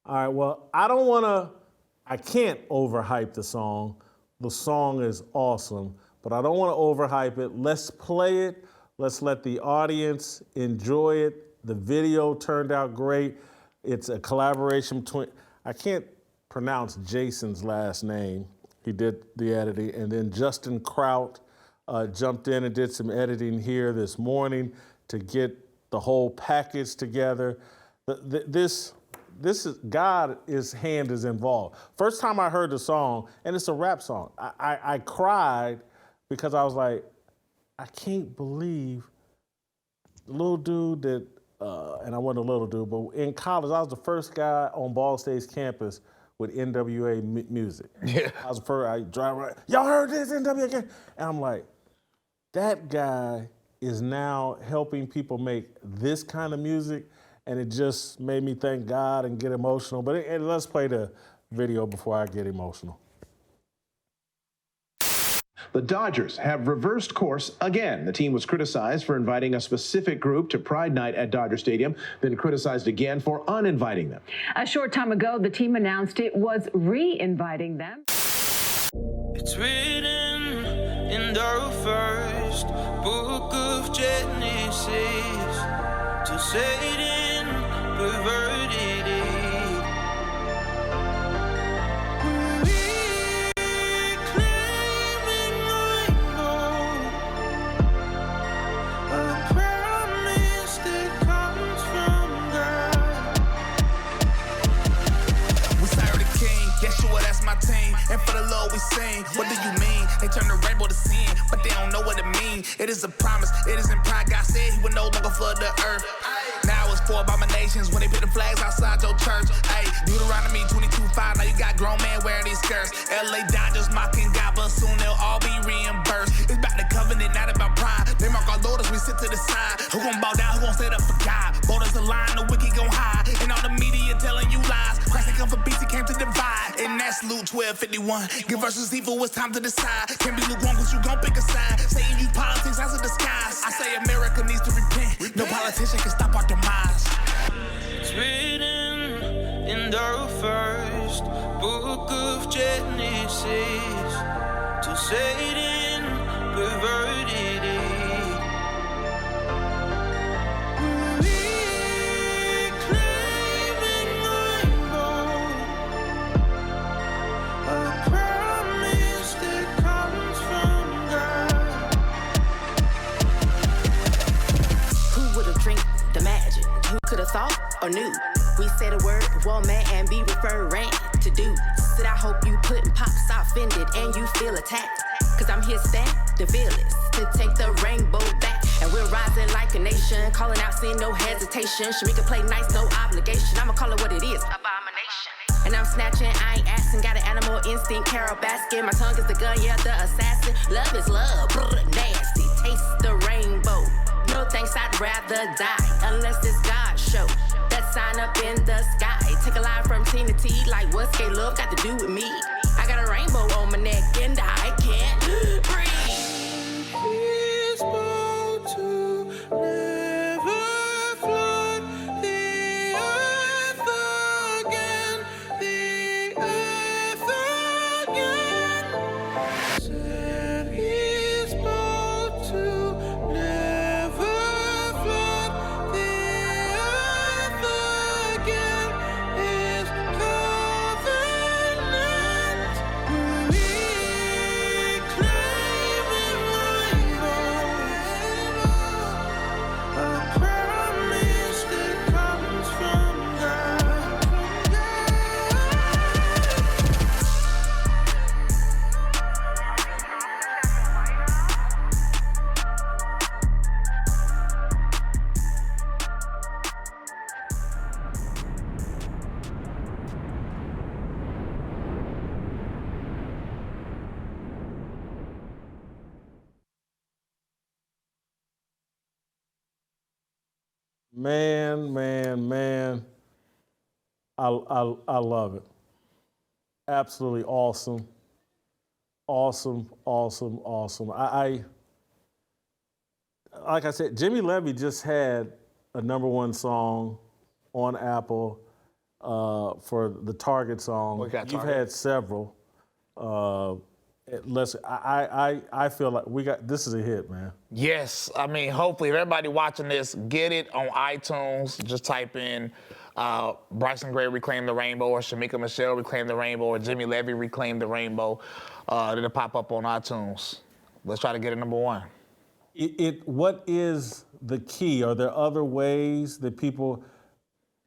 Speaker 1: All right, well, I can't overhype the song. The song is awesome, but I don't want to overhype it. Let's play it. Let's let the audience enjoy it. The video turned out great. It's a collaboration between, I can't pronounce Jason's last name. He did the editing. And then Justin Kraut jumped in and did some editing here this morning to get the whole package together. This is God's hand is involved. First time I heard the song, and it's a rap song, I cried because I was like, I can't believe the little dude that, and I wasn't a little dude, but in college, I was the first guy on Ball State's campus with NWA music. Yeah. I was the first, I drive around, y'all heard this NWA? And I'm like, that guy is now helping people make this kind of music, and it just made me thank God and get emotional. But let's play the video before I get emotional.
Speaker 6: The Dodgers have reversed course again. The team was criticized for inviting a specific group to Pride Night at Dodger Stadium, then criticized again for uninviting them.
Speaker 7: A short time ago, the team announced it was re-inviting them.
Speaker 8: It's written in the first book of Genesis till Satan perverted it.
Speaker 3: turn the rainbow to sin, but they don't know what it means. It is a promise, it isn't pride. God said he would no longer flood the earth. Now it's 4 abominations when they put the flags outside your church. Ay, Deuteronomy 22:5, now you got grown men wearing these skirts. LA Dodgers mocking God, but soon they'll all be reimbursed. It's about the covenant, not about pride. They mark our Lord as we sit to the side. Who gon' bow down, who gon' stand up for God? Borders the line, the wicked gon' hide. And all the media telling you lies. Christ ain't come for peace, he came to divide. And that's Luke 12:51. Good versus evil, it's time to decide. Can't be lukewarm, cause you gon' pick a side. Saying you politics as a disguise. I say America needs to repent. No politician can stop our demise.
Speaker 8: It's written in the first book of Genesis till Satan perverted it. Reclaiming the rainbow, a promise that comes from God.
Speaker 9: Who would have dreamed the magic? Who could have thought or knew? We say the word woman and be referring to dudes. Said I hope you putting pops offended and you feel attacked. Cause I'm here stand the fearless to take the rainbow back. And we're rising like a nation, calling out sin, no hesitation. Shemeka play nice, no obligation. I'ma call it what it is, abomination. And I'm snatching, I ain't asking. Got an animal instinct, Carol Baskin. My tongue is the gun, yeah, the assassin. Love is love, brr, nasty. Taste the rainbow. No thanks, I'd rather die. Unless it's God's show. That sign up in the sky. Take a line from Tina T. Like what's gay love got to do with me? I got a rainbow on my neck and I can't breathe.
Speaker 8: He's bold to never flood the earth again, the earth again. Said he's bold to never flood the earth again. His covenant, reclaiming the rainbow, a promise that comes from God.
Speaker 1: Man. I love it. Absolutely awesome. Awesome. I like I said, Jimmy Levy just had a #1 song on Apple for the Target song.
Speaker 3: We got
Speaker 1: You've
Speaker 3: Target.
Speaker 1: had several. Listen, I feel like this is a hit, man.
Speaker 3: Yes, I mean, hopefully, if everybody watching this, get it on iTunes. Just type in Bryson Gray Reclaim the Rainbow, or Shemeka Michelle Reclaim the Rainbow, or Jimmy Levy Reclaim the Rainbow. It'll pop up on iTunes. Let's try to get it #1.
Speaker 1: What is the key? Are there other ways that people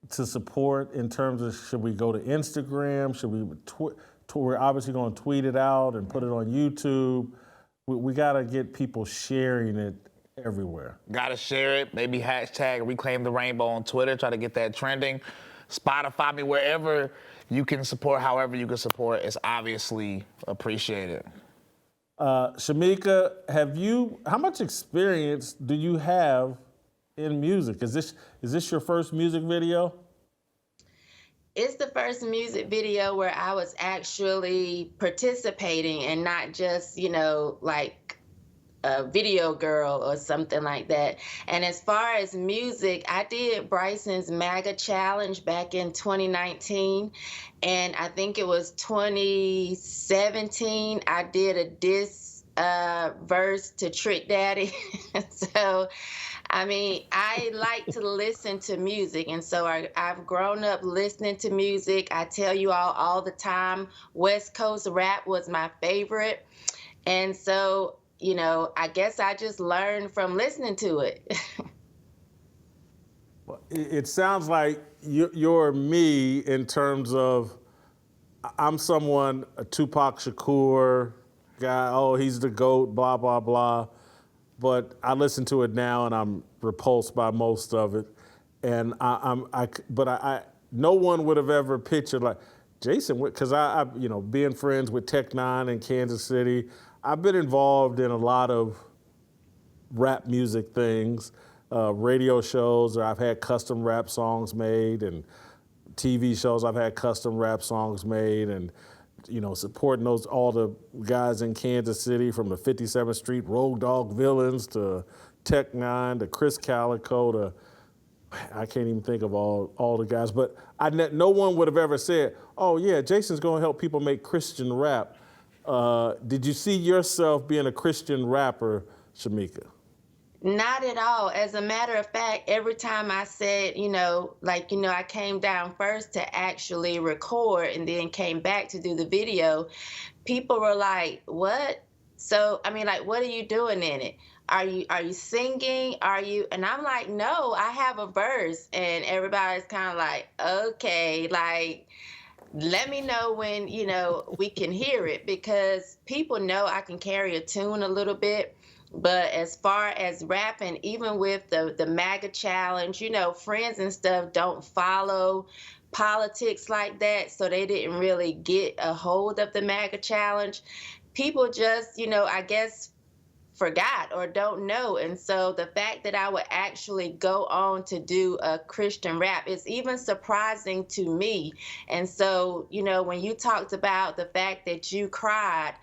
Speaker 1: to support in terms of, should we go to Instagram? Should we we're obviously going to tweet it out and put it on YouTube. We got to get people sharing it everywhere.
Speaker 3: Got to share it. Maybe hashtag Reclaim the Rainbow on Twitter. Try to get that trending. Spotify me, wherever you can support, however you can support. It's obviously appreciated.
Speaker 1: Shemeka, how much experience do you have in music? Is this your first music video?
Speaker 5: It's the first music video where I was actually participating and not just, like a video girl or something like that. And as far as music, I did Bryson's MAGA challenge back in 2019. And I think it was 2017, I did a diss verse to Trick Daddy. So, I mean, I like to listen to music, and so I've grown up listening to music. I tell you all the time, West Coast rap was my favorite. And so, I guess I just learned from listening to it.
Speaker 1: It sounds like you're me in terms of, I'm someone, a Tupac Shakur, guy. Oh, he's the GOAT, blah, blah, blah. But I listen to it now and I'm repulsed by most of it. And no one would have ever pictured like Jason, because I, being friends with Tech Nine in Kansas City, I've been involved in a lot of rap music things, radio shows, or I've had custom rap songs made, and TV shows I've had custom rap songs made, and supporting all the guys in Kansas City, from the 57th Street Road Dog Villains to Tech Nine to Chris Calico to I can't even think of all the guys, but no one would have ever said, "Oh yeah, Jason's going to help people make Christian rap." Did you see yourself being a Christian rapper, Shemeka?
Speaker 5: Not at all. As a matter of fact, every time I said, I came down first to actually record and then came back to do the video, people were like, "What?" So, what are you doing in it? Are you singing? And I'm like, "No, I have a verse." And everybody's kind of like, "Okay, let me know when, we can hear it," because people know I can carry a tune a little bit. But as far as rapping, even with the MAGA challenge, friends and stuff don't follow politics like that. So they didn't really get a hold of the MAGA challenge. People just, I guess, forgot or don't know. And so the fact that I would actually go on to do a Christian rap is even surprising to me. And so, when you talked about the fact that you cried,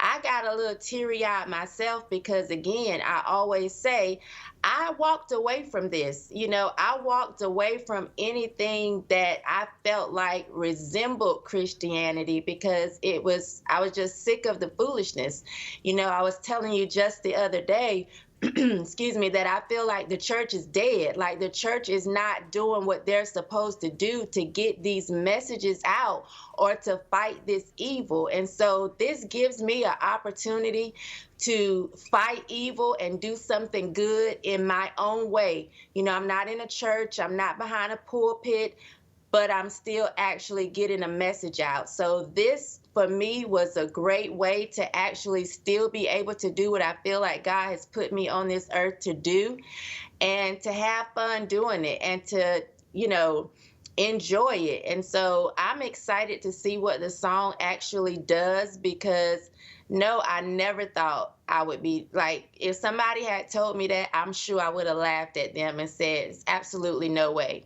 Speaker 5: I got a little teary-eyed myself because, again, I always say I walked away from this. I walked away from anything that I felt like resembled Christianity because I was just sick of the foolishness. I was telling you just the other day, excuse me, that I feel like the church is dead. Like the church is not doing what they're supposed to do to get these messages out or to fight this evil. And so this gives me an opportunity to fight evil and do something good in my own way. I'm not in a church, I'm not behind a pulpit, but I'm still actually getting a message out. So this, for me, was a great way to actually still be able to do what I feel like God has put me on this earth to do, and to have fun doing it, and to, enjoy it. And so I'm excited to see what the song actually does, because no, I never thought I would be like, if somebody had told me that, I'm sure I would have laughed at them and said, absolutely no way.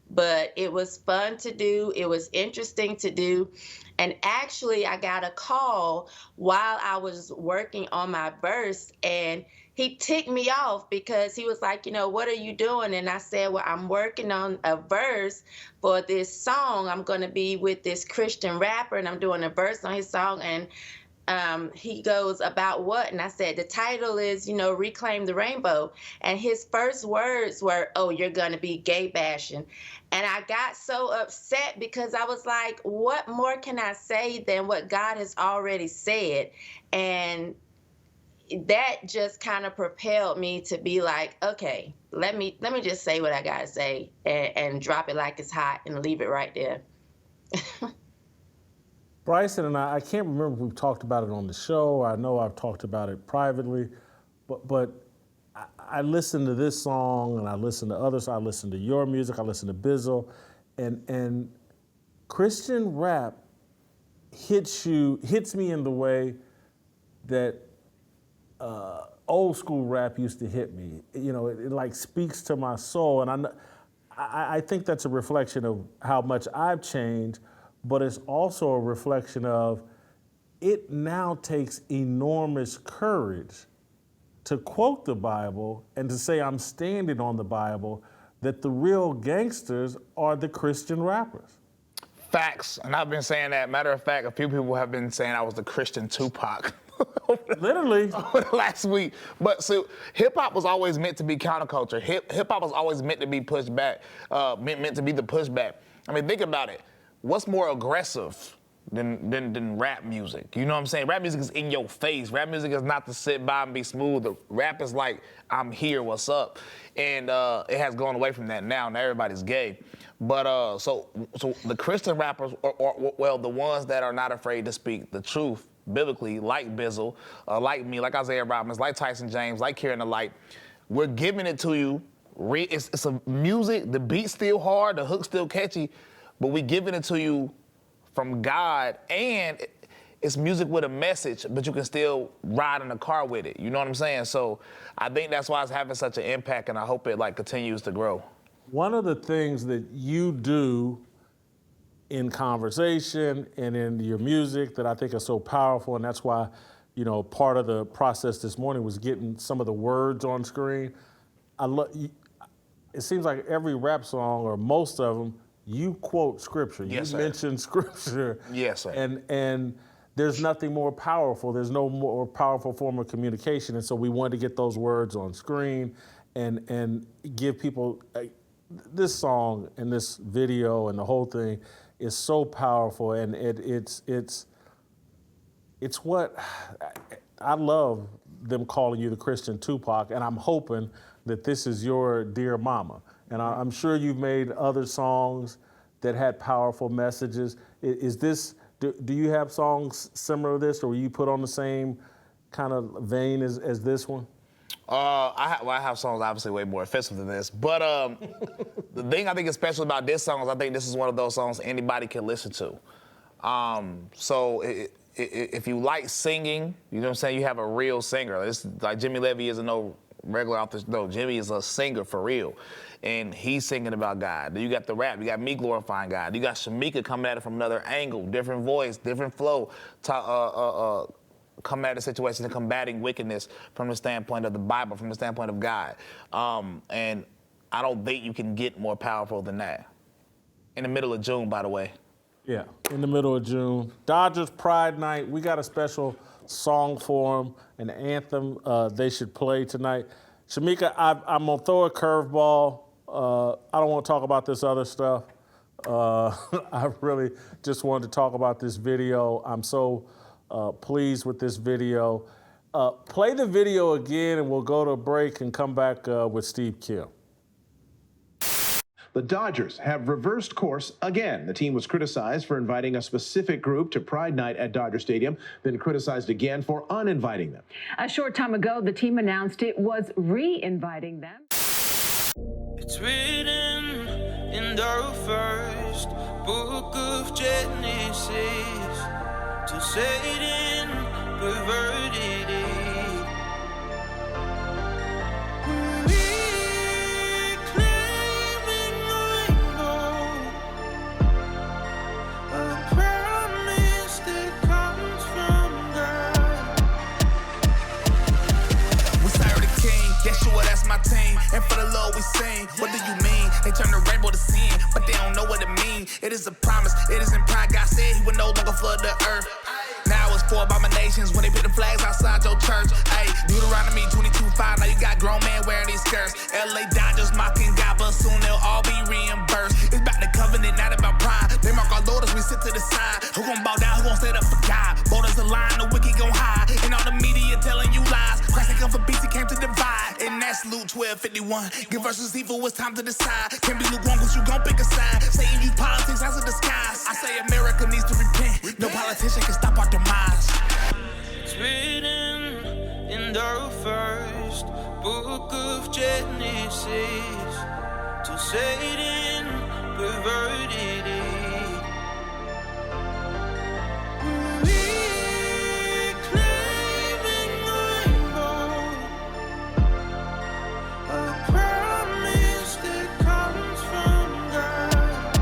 Speaker 5: But it was fun to do. It was interesting to do. And actually, I got a call while I was working on my verse, and he ticked me off because he was like, "What are you doing?" And I said, "Well, I'm working on a verse for this song. I'm going to be with this Christian rapper, and I'm doing a verse on his song." And he goes, "About what?" And I said, "The title is, Reclaim the Rainbow." And his first words were, "Oh, you're going to be gay bashing." And I got so upset because I was like, what more can I say than what God has already said? And that just kind of propelled me to be like, okay, let me just say what I got to say and drop it like it's hot and leave it right there.
Speaker 1: Bryson and I can't remember if we've talked about it on the show. I know I've talked about it privately, but I listen to this song and I listen to others. I listen to your music. I listen to Bizzle, and Christian rap hits me in the way that old school rap used to hit me. It like speaks to my soul, and I think that's a reflection of how much I've changed. But it's also a reflection of it now takes enormous courage to quote the Bible and to say I'm standing on the Bible, that the real gangsters are the Christian rappers.
Speaker 3: Facts, and I've been saying that. Matter of fact, a few people have been saying I was the Christian Tupac.
Speaker 1: Literally.
Speaker 3: Last week. But so hip-hop was always meant to be counterculture. Hip-hop was always meant to be pushed back, meant to be the pushback. Think about it. What's more aggressive than rap music? You know what I'm saying? Rap music is in your face. Rap music is not to sit by and be smooth. The rap is like, I'm here, what's up? And it has gone away from that now. Now everybody's gay. But so the Christian rappers, or the ones that are not afraid to speak the truth, biblically, like Bizzle, like me, like Isaiah Robbins, like Tyson James, like Kieran the Light. We're giving it to you. It's a music, the beat's still hard, the hook's still catchy, but we're giving it to you from God, and it's music with a message, but you can still ride in the car with it. You know what I'm saying? So I think that's why it's having such an impact, and I hope it continues to grow.
Speaker 1: One of the things that you do in conversation and in your music that I think are so powerful, and that's why, part of the process this morning was getting some of the words on screen. It seems like every rap song, or most of them, you quote scripture.
Speaker 3: Yes,
Speaker 1: you
Speaker 3: sir.
Speaker 1: mention scripture.
Speaker 3: Yes, sir.
Speaker 1: And there's nothing more powerful. There's no more powerful form of communication. And so we wanted to get those words on screen and give people this song and this video and the whole thing is so powerful. And it's what I love them calling you the Christian Tupac. And I'm hoping that this is your dear mama. And I'm sure you've made other songs that had powerful messages. Is this, do you have songs similar to this, or were you put on the same kind of vein as this one?
Speaker 3: I have songs obviously way more offensive than this, but the thing I think is special about this song is I think this is one of those songs anybody can listen to. So if you like singing, you know what I'm saying, you have a real singer. It's like Jimmy Levy isn't no regular author. No, Jimmy is a singer for real. And he's singing about God. Then you got the rap. You got me glorifying God. You got Shemeka coming at it from another angle, different voice, different flow, coming at the situation and combating wickedness from the standpoint of the Bible, from the standpoint of God. And I don't think you can get more powerful than that. In the middle of June, by the way.
Speaker 1: Yeah, in the middle of June. Dodgers Pride Night. We got a special song for them, an anthem they should play tonight. Shemeka, I'm going to throw a curveball. I don't want to talk about this other stuff. I really just wanted to talk about this video. I'm so pleased with this video. Play the video again, and we'll go to a break and come back with Steve Kim.
Speaker 6: The Dodgers have reversed course again. The team was criticized for inviting a specific group to Pride Night at Dodger Stadium, then criticized again for uninviting them.
Speaker 7: A short time ago, the team announced it was re-inviting them.
Speaker 8: It's written in the first book of Genesis till Satan perverted it. Reclaiming the rainbow, a promise that comes from God.
Speaker 10: We serve the King, Yeshua, that's my team. And for the Lord we sing. What do you mean? They turn the rainbow to sin, but they don't know what it means. It is a promise, it is in pride. God said he would no longer flood the earth. Now it's for abominations when they put the flags outside your church. Hey, Deuteronomy 22:5. Now you got grown men wearing these skirts. LA Dodgers mocking God, but soon they'll all be reimbursed. It's about the covenant, not about pride. They mark our Lord as we sit to the side. Who gon' bow down? Who gon' stand up for God? Borders align, the wicked gon' hide. And all the media telling you lies. Christ ain't come for peace, he came to divide. And that's Luke 12:51. Good versus evil, it's time to decide. Can't be lukewarm, cause you gon' pick a side. Satan use politics as a disguise. I say America needs to repent. No politician can stop our demise.
Speaker 8: It's written in the first book of Genesis till Satan perverted it. Reclaiming the rainbow, a promise that comes from God.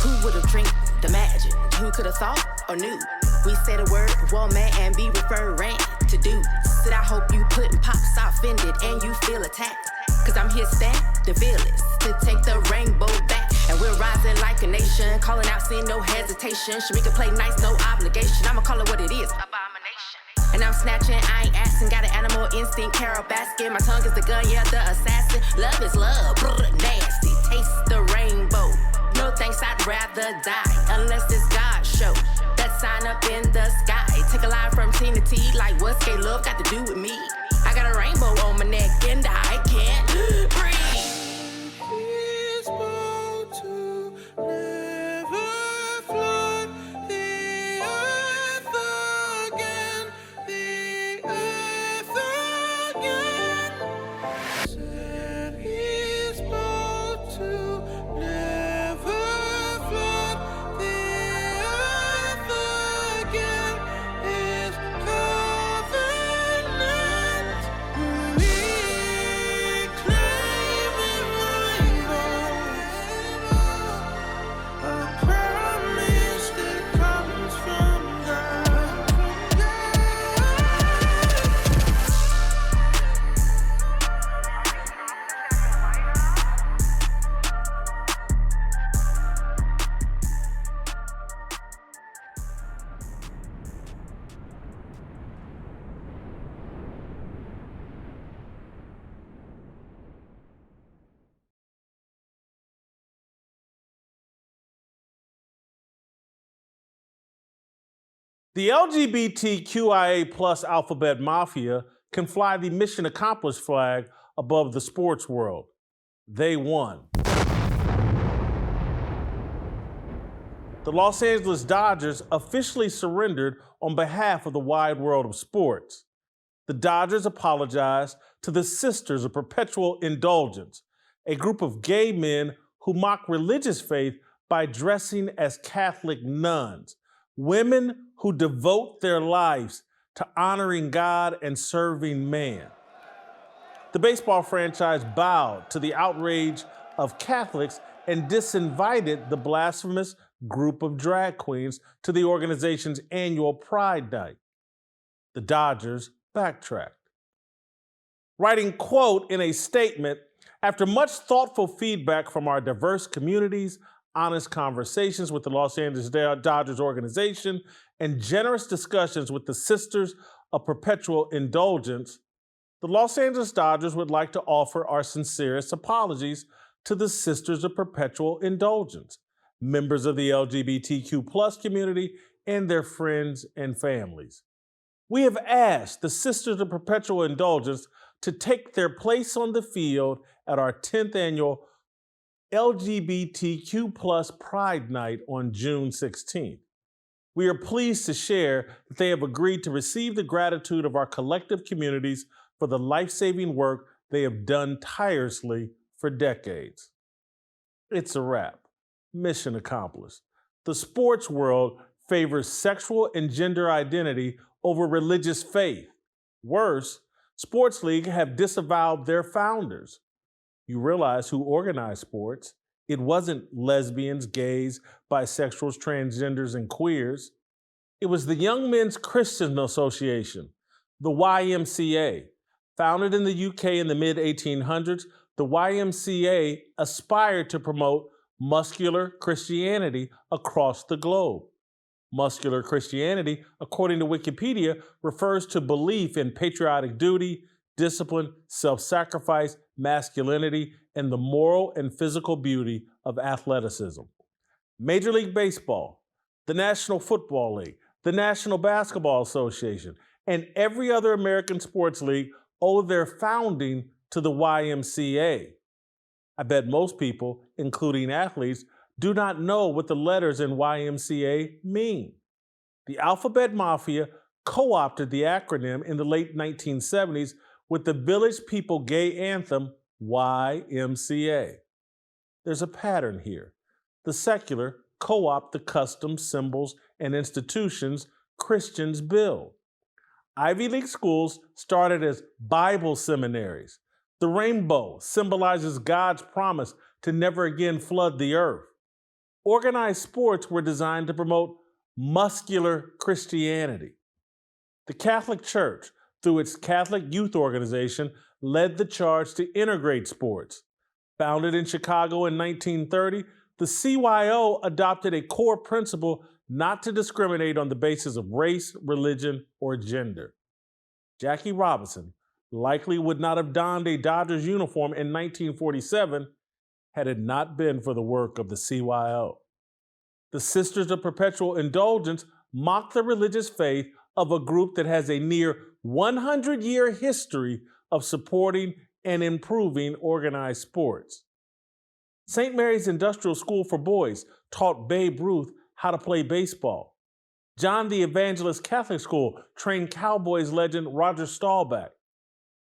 Speaker 9: Who would have drank the magic? Who could have thought or knew? We said a word, woman, and be referring to do. Said I hope you putting pops offended and you feel attacked. Cause I'm here stand the fearless to take the rainbow back. And we're rising like a nation, calling out sin, no hesitation. Shemeka play nice, no obligation. I'ma call it what it is. Abomination. And I'm snatching, I ain't asking. Got an animal instinct, Carol Baskin. My tongue is the gun, yeah, the assassin. Love is love, nasty. Taste the rainbow. No thanks, I'd rather die. Unless it's God's show. That sign up in the sky. Take a line from Tina T. Like what's gay love got to do with me? I got a rainbow on my neck and I can't breathe.
Speaker 8: It's about to never flood the
Speaker 1: The LGBTQIA plus Alphabet Mafia can fly the mission accomplished flag above the sports world. They won. The Los Angeles Dodgers officially surrendered on behalf of the wide world of sports. The Dodgers apologized to the Sisters of Perpetual Indulgence, a group of gay men who mock religious faith by dressing as Catholic nuns, women who devote their lives to honoring God and serving man. The baseball franchise bowed to the outrage of Catholics and disinvited the blasphemous group of drag queens to the organization's annual Pride Night. The Dodgers backtracked. Writing, quote, in a statement, after much thoughtful feedback from our diverse communities, honest conversations with the Los Angeles Dodgers organization, and generous discussions with the Sisters of Perpetual Indulgence, the Los Angeles Dodgers would like to offer our sincerest apologies to the Sisters of Perpetual Indulgence, members of the LGBTQ plus community, and their friends and families. We have asked the Sisters of Perpetual Indulgence to take their place on the field at our 10th annual LGBTQ plus Pride Night on June 16th. We are pleased to share that they have agreed to receive the gratitude of our collective communities for the life-saving work they have done tirelessly for decades. It's a wrap. Mission accomplished. The sports world favors sexual and gender identity over religious faith. Worse, sports leagues have disavowed their founders. You realize who organized sports. It wasn't lesbians, gays, bisexuals, transgenders, and queers. It was the Young Men's Christian Association, the YMCA. Founded in the UK in the mid-1800s, the YMCA aspired to promote muscular Christianity across the globe. Muscular Christianity, according to Wikipedia, refers to belief in patriotic duty, discipline, self-sacrifice, masculinity, and the moral and physical beauty of athleticism. Major League Baseball, the National Football League, the National Basketball Association, and every other American sports league owe their founding to the YMCA. I bet most people, including athletes, do not know what the letters in YMCA mean. The Alphabet Mafia co-opted the acronym in the late 1970s with the Village People gay anthem, YMCA. There's a pattern here. The secular co-opt the customs, symbols, and institutions Christians build. Ivy League schools started as Bible seminaries. The rainbow symbolizes God's promise to never again flood the earth. Organized sports were designed to promote muscular Christianity. The Catholic Church, through its Catholic Youth Organization, led the charge to integrate sports. Founded in Chicago in 1930, the CYO adopted a core principle not to discriminate on the basis of race, religion, or gender. Jackie Robinson likely would not have donned a Dodgers uniform in 1947 had it not been for the work of the CYO. The Sisters of Perpetual Indulgence mock the religious faith of a group that has a near 100-year history of supporting and improving organized sports. St. Mary's Industrial School for Boys taught Babe Ruth how to play baseball. John the Evangelist Catholic School trained Cowboys legend Roger Staubach.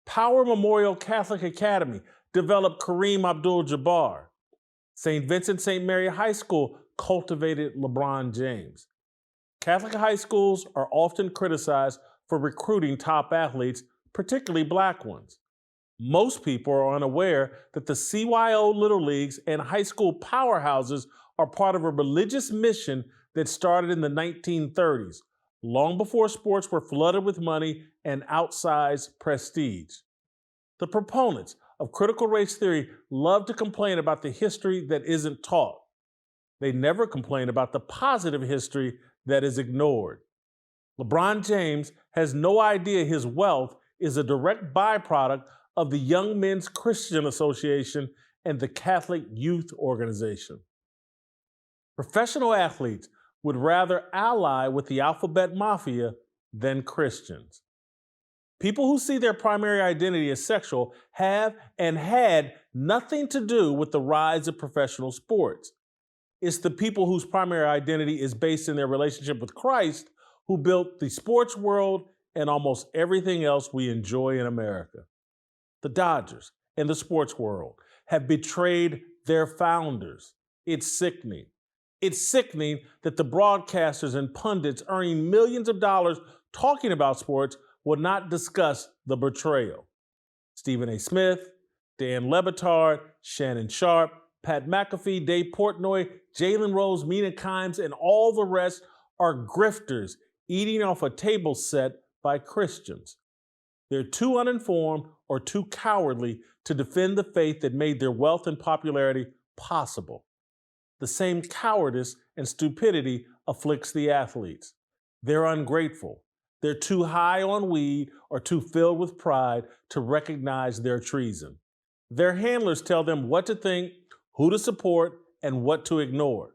Speaker 1: Power Memorial Catholic Academy developed Kareem Abdul-Jabbar. St. Vincent St. Mary High School cultivated LeBron James. Catholic high schools are often criticized for recruiting top athletes, particularly black ones. Most people are unaware that the CYO Little Leagues and high school powerhouses are part of a religious mission that started in the 1930s, long before sports were flooded with money and outsized prestige. The proponents of critical race theory love to complain about the history that isn't taught. They never complain about the positive history that is ignored. LeBron James has no idea his wealth is a direct byproduct of the Young Men's Christian Association and the Catholic Youth Organization. Professional athletes would rather ally with the Alphabet Mafia than Christians. People who see their primary identity as sexual have and had nothing to do with the rise of professional sports. It's the people whose primary identity is based in their relationship with Christ who built the sports world and almost everything else we enjoy in America. The Dodgers and the sports world have betrayed their founders. It's sickening. It's sickening that the broadcasters and pundits earning millions of dollars talking about sports will not discuss the betrayal. Stephen A. Smith, Dan Lebitard, Shannon Sharp, Pat McAfee, Dave Portnoy, Jalen Rose, Mina Kimes, and all the rest are grifters eating off a table set by Christians. They're too uninformed or too cowardly to defend the faith that made their wealth and popularity possible. The same cowardice and stupidity afflicts the athletes. They're ungrateful. They're too high on weed or too filled with pride to recognize their treason. Their handlers tell them what to think, who to support, and what to ignore.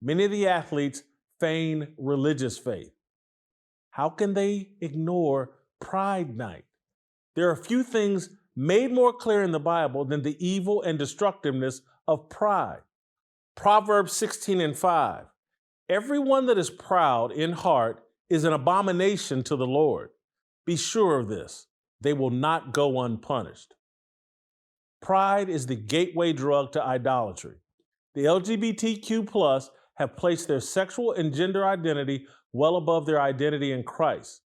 Speaker 1: Many of the athletes feign religious faith. How can they ignore Pride Night? There are few things made more clear in the Bible than the evil and destructiveness of pride. Proverbs 16:5. Everyone that is proud in heart is an abomination to the Lord. Be sure of this, they will not go unpunished. Pride is the gateway drug to idolatry. The LGBTQ+ have placed their sexual and gender identity well above their identity in Christ.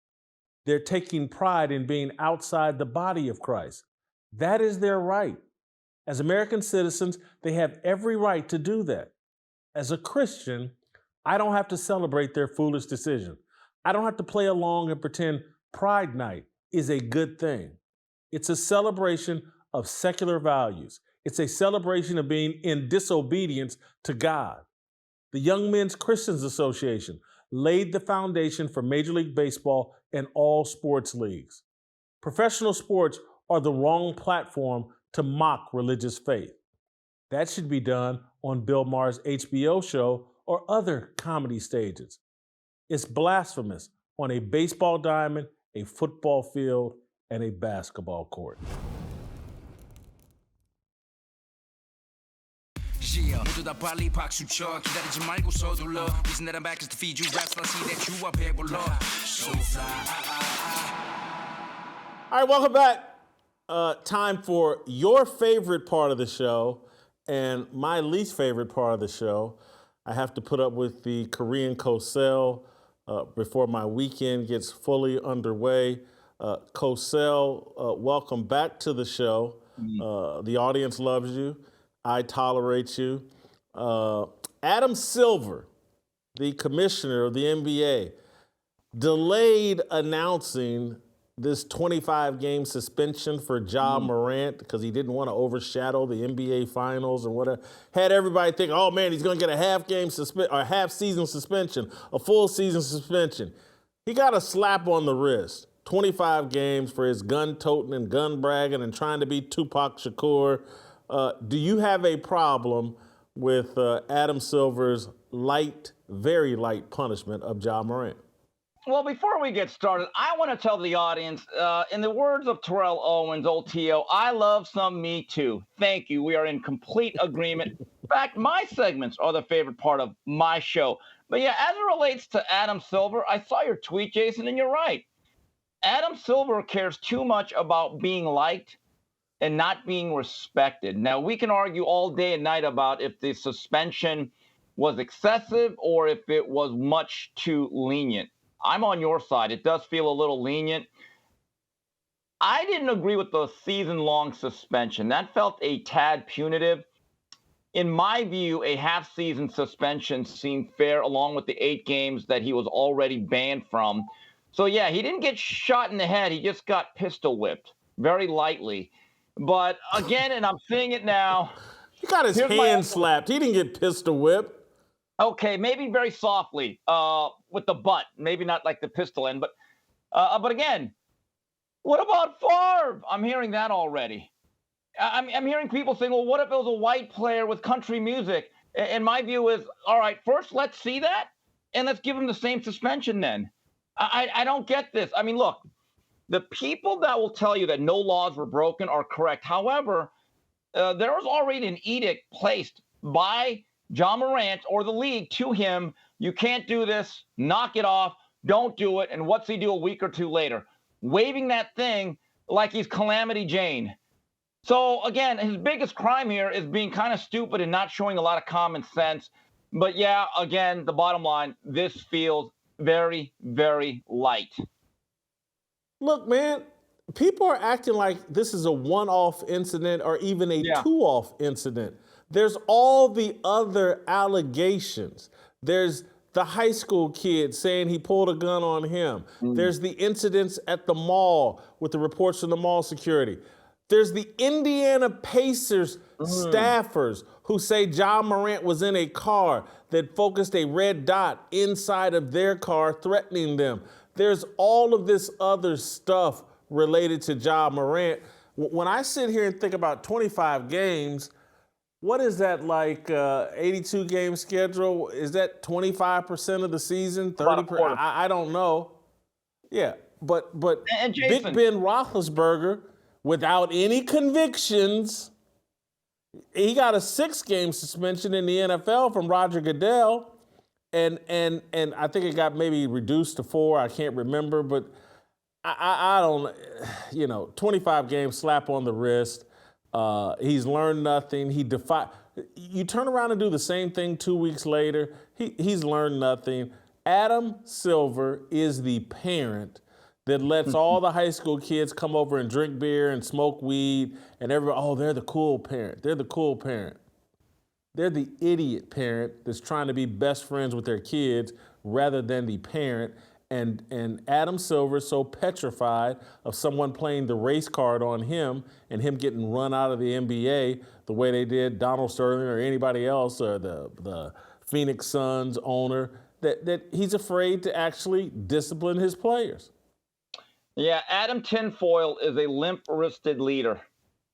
Speaker 1: They're taking pride in being outside the body of Christ. That is their right. As American citizens, they have every right to do that. As a Christian, I don't have to celebrate their foolish decision. I don't have to play along and pretend Pride Night is a good thing. It's a celebration of secular values. It's a celebration of being in disobedience to God. The Young Men's Christians Association laid the foundation for Major League Baseball and all sports leagues. Professional sports are the wrong platform to mock religious faith. That should be done on Bill Maher's HBO show or other comedy stages. It's blasphemous on a baseball diamond, a football field, and a basketball court.
Speaker 11: 모두 빨리 박수 쳐 기다리지 말고 서둘러 Reason that I'm back is to feed you raps I see that you are 배불러 So fly
Speaker 1: All right, welcome back. Time for your favorite part of the show and my least favorite part of the show. I have to put up with the Korean Cosell before my weekend gets fully underway. Cosell, welcome back to the show. The audience loves you. I tolerate you. Adam Silver, the commissioner of the NBA, delayed announcing this 25-game suspension for Ja Morant because he didn't want to overshadow the NBA Finals or whatever. Had everybody think, oh man, he's going to get a half-season suspension, a full season suspension. He got a slap on the wrist. 25 games for his gun-toting and gun-bragging and trying to be Tupac Shakur. Do you have a problem with Adam Silver's very light punishment of Ja Morant?
Speaker 12: Well, before we get started, I want to tell the audience, in the words of Terrell Owens, old T.O., I love some Me Too. Thank you. We are in complete agreement. In fact, my segments are the favorite part of my show. But yeah, as it relates to Adam Silver, I saw your tweet, Jason, and you're right. Adam Silver cares too much about being liked and not being respected. Now, we can argue all day and night about if the suspension was excessive or if it was much too lenient. I'm on your side. It does feel a little lenient. I didn't agree with the season-long suspension. That felt a tad punitive. In my view, a half-season suspension seemed fair along with the 8 games that he was already banned from. So, yeah, he didn't get shot in the head. He just got pistol whipped very lightly. But, again, and I'm seeing it now.
Speaker 1: He got his hand slapped. He didn't get pistol whipped.
Speaker 12: Okay, maybe very softly with the butt. Maybe not like the pistol end. But again, what about Favre? I'm hearing that already. I'm hearing people saying, well, what if it was a white player with country music? And my view is, all right, first let's see that. and let's give him the same suspension then. I don't get this. I mean, look, the people that will tell you that no laws were broken are correct. However, there was already an edict placed by John Morant or the league to him. You can't do this. Knock it off. Don't do it. And what's he do a week or two later? Waving that thing like he's Calamity Jane. So, again, his biggest crime here is being kind of stupid and not showing a lot of common sense. But, yeah, again, the bottom line, this feels very, very light.
Speaker 1: Look, man, people are acting like this is a one-off incident or even a two-off incident. There's all the other allegations. There's the high school kid saying he pulled a gun on him. There's the incidents at the mall with the reports from the mall security. There's the Indiana Pacers staffers who say John Morant was in a car that focused a red dot inside of their car, threatening them. There's all of this other stuff related to John Morant. When I sit here and think about 25 games, what is that, like 82 game schedule? Is that 25% of the season? 30%? I don't know. Yeah, but
Speaker 12: and
Speaker 1: Big
Speaker 12: Jason,
Speaker 1: Ben Roethlisberger, without any convictions, he got a 6-game suspension in the NFL from Roger Goodell, and I think it got maybe reduced to 4. I can't remember, but I don't, 25 games, slap on the wrist. He's learned nothing. You turn around and do the same thing 2 weeks later. He's learned nothing. Adam Silver is the parent that lets all the high school kids come over and drink beer and smoke weed, and everybody, they're the cool parent. They're the cool parent. They're the idiot parent that's trying to be best friends with their kids rather than the parent. And Adam Silver is so petrified of someone playing the race card on him and him getting run out of the NBA the way they did Donald Sterling or anybody else, or the Phoenix Suns owner, that he's afraid to actually discipline his players.
Speaker 12: Yeah, Adam Tinfoil is a limp-wristed leader.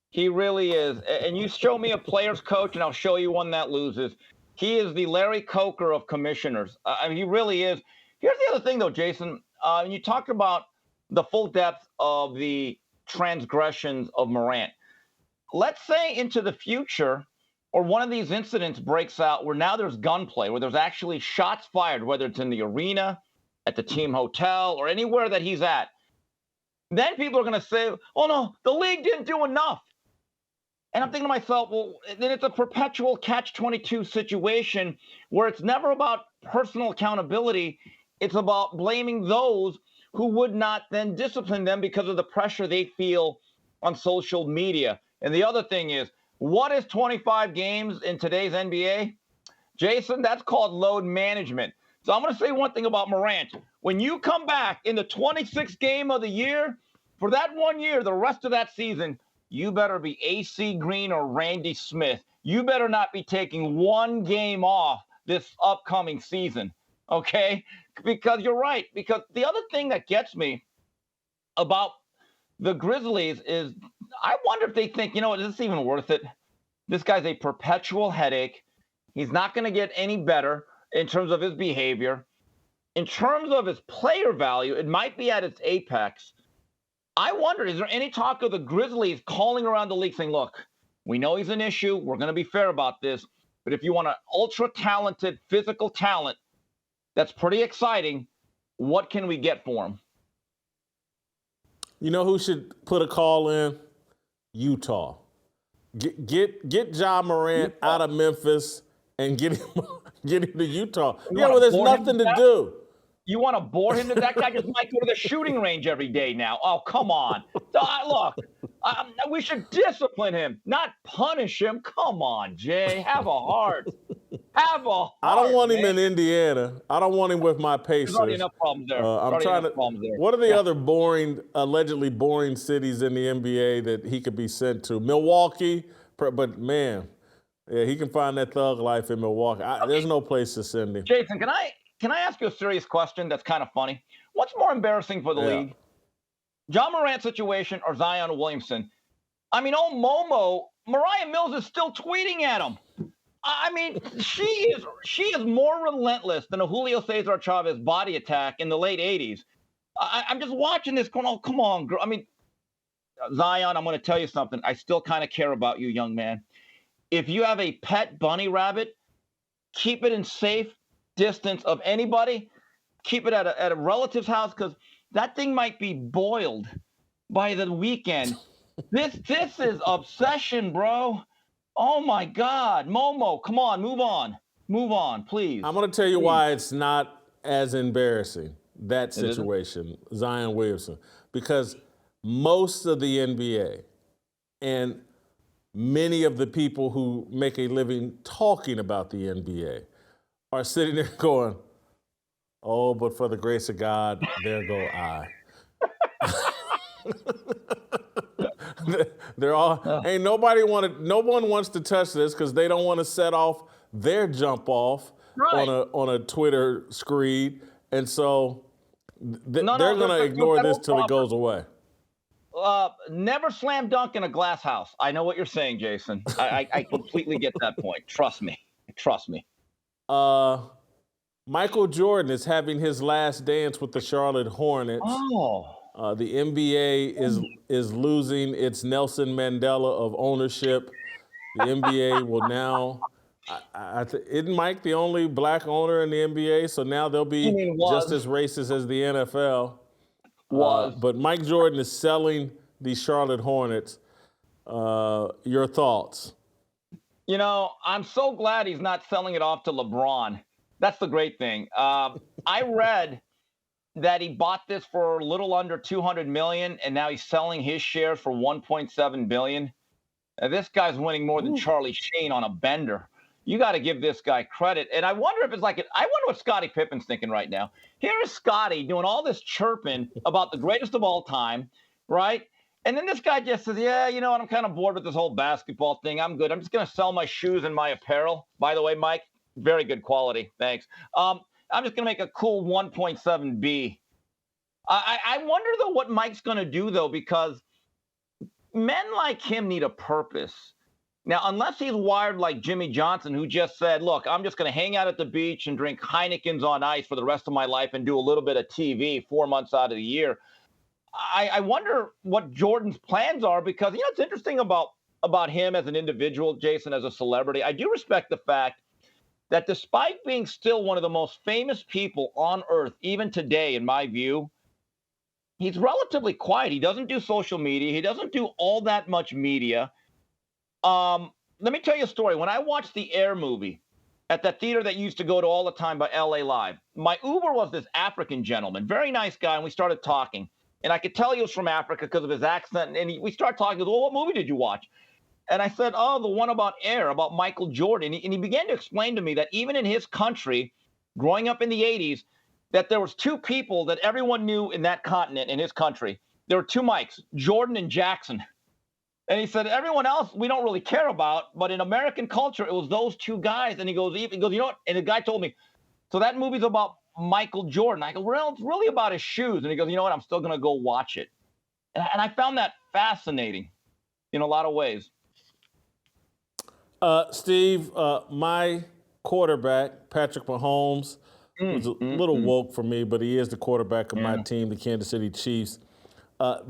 Speaker 12: He really is. And you show me a player's coach, and I'll show you one that loses. He is the Larry Coker of commissioners. I mean, he really is. Here's the other thing, though, Jason. You talked about the full depth of the transgressions of Morant. Let's say into the future, or one of these incidents breaks out where now there's gunplay, where there's actually shots fired, whether it's in the arena, at the team hotel, or anywhere that he's at. Then people are going to say, oh, no, the league didn't do enough. And I'm thinking to myself, well, then it's a perpetual catch-22 situation where it's never about personal accountability. It's about blaming those who would not then discipline them because of the pressure they feel on social media. And the other thing is, what is 25 games in today's NBA? Jason, that's called load management. So I'm going to say one thing about Morant. When you come back in the 26th game of the year, for that 1 year, the rest of that season, you better be AC Green or Randy Smith. You better not be taking one game off this upcoming season, okay? Because you're right. Because the other thing that gets me about the Grizzlies is I wonder if they think, is this even worth it? This guy's a perpetual headache. He's not going to get any better in terms of his behavior. In terms of his player value, it might be at its apex. I wonder, is there any talk of the Grizzlies calling around the league saying, look, we know he's an issue. We're going to be fair about this. But if you want an ultra-talented physical talent that's pretty exciting, what can we get for him?
Speaker 1: You know who should put a call in? Utah. Get Ja Morant out of Memphis and get him to Utah. There's nothing to do.
Speaker 12: You want to bore him to that guy? Just might go to the shooting range every day now. Oh, come on. Look, we should discipline him, not punish him. Come on, Jay. Have a heart. Have a heart.
Speaker 1: I don't want him in Indiana. I don't want him with my Pacers.
Speaker 12: There's already enough problems there.
Speaker 1: I'm trying to. What are the other allegedly boring cities in the NBA that he could be sent to? Milwaukee, but man, yeah, he can find that thug life in Milwaukee. There's no place to send him.
Speaker 12: Jason, can I ask you a serious question that's kind of funny? What's more embarrassing for the league? John Morant situation or Zion Williamson? I mean, Mariah Mills is still tweeting at him. I mean, she is more relentless than a Julio Cesar Chavez body attack in the late 80s. I'm just watching this going, oh, come on, girl. I mean, Zion, I'm going to tell you something. I still kind of care about you, young man. If you have a pet bunny rabbit, keep it in safe distance of anybody. Keep it at a relative's house because that thing might be boiled by the weekend. This is obsession, bro. Oh my God, Momo, come on, move on, please.
Speaker 1: I'm going to tell you why it's not as embarrassing, that situation, Zion Williamson, because most of the NBA and many of the people who make a living talking about the NBA are sitting there going, oh, but for the grace of God, there go I. They're all, ain't no one wants to touch this because they don't want to set off their jump off on a Twitter screed. And so they're going to ignore this till it goes away.
Speaker 12: Never slam dunk in a glass house. I know what you're saying, Jason. I completely get that point. Trust me.
Speaker 1: Michael Jordan is having his last dance with the Charlotte Hornets.
Speaker 12: Oh.
Speaker 1: The NBA is losing its Nelson Mandela of ownership. The NBA will now, isn't Mike the only black owner in the NBA? So now they'll be just as racist as the NFL. But Mike Jordan is selling the Charlotte Hornets. Your thoughts?
Speaker 12: You know, I'm so glad he's not selling it off to LeBron. That's the great thing. I read that he bought this for a little under $200 million, and now he's selling his shares for $1.7 billion. This guy's winning more than Charlie Sheen on a bender. You got to give this guy credit. And I wonder if it's like, I wonder what Scottie Pippen's thinking right now. Here is Scottie doing all this chirping about the greatest of all time, right? And then this guy just says, yeah, you know what? I'm kind of bored with this whole basketball thing. I'm good. I'm just going to sell my shoes and my apparel. By the way, Mike, very good quality. Thanks. I'm just going to make a cool 1.7 B. I wonder, though, what Mike's going to do, though, because men like him need a purpose. Now, unless he's wired like Jimmy Johnson, who just said, look, I'm just going to hang out at the beach and drink Heinekens on ice for the rest of my life and do a little bit of TV 4 months out of the year. I wonder what Jordan's plans are because, you know, it's interesting about him as an individual, Jason, as a celebrity. I do respect the fact that despite being still one of the most famous people on earth, even today, in my view, he's relatively quiet. He doesn't do social media. He doesn't do all that much media. Let me tell you a story. When I watched the Air movie at that theater that you used to go to all the time by LA Live, my Uber was this African gentleman, very nice guy, and we started talking. And I could tell he was from Africa because of his accent. And we started talking. He goes, well, what movie did you watch? And I said, oh, the one about Air, about Michael Jordan. And he began to explain to me that even in his country, growing up in the 80s, that there was two people that everyone knew in that continent, in his country. There were two Mikes, Jordan and Jackson. And he said, everyone else we don't really care about, but in American culture, it was those two guys. And he goes, you know what? And the guy told me, so that movie's about Michael Jordan. I go, well, it's really about his shoes. And he goes, you know what? I'm still going to go watch it. And I found that fascinating in a lot of ways.
Speaker 1: Steve, my quarterback, Patrick Mahomes, was a little woke for me, but he is the quarterback of my team, the Kansas City Chiefs.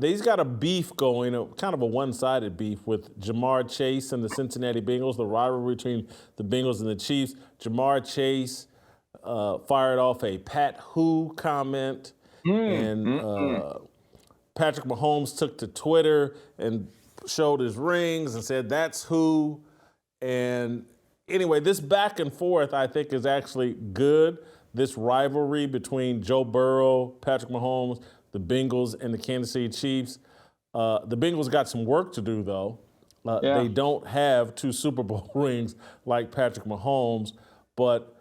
Speaker 1: He's got a beef going, kind of a one-sided beef with Jamar Chase and the Cincinnati Bengals, the rivalry between the Bengals and the Chiefs. Jamar Chase fired off a Pat Who comment, and Patrick Mahomes took to Twitter and showed his rings and said, that's who. And anyway, this back and forth, I think, is actually good. This rivalry between Joe Burrow, Patrick Mahomes, the Bengals, and the Kansas City Chiefs. The Bengals got some work to do, though. They don't have 2 Super Bowl rings like Patrick Mahomes. But,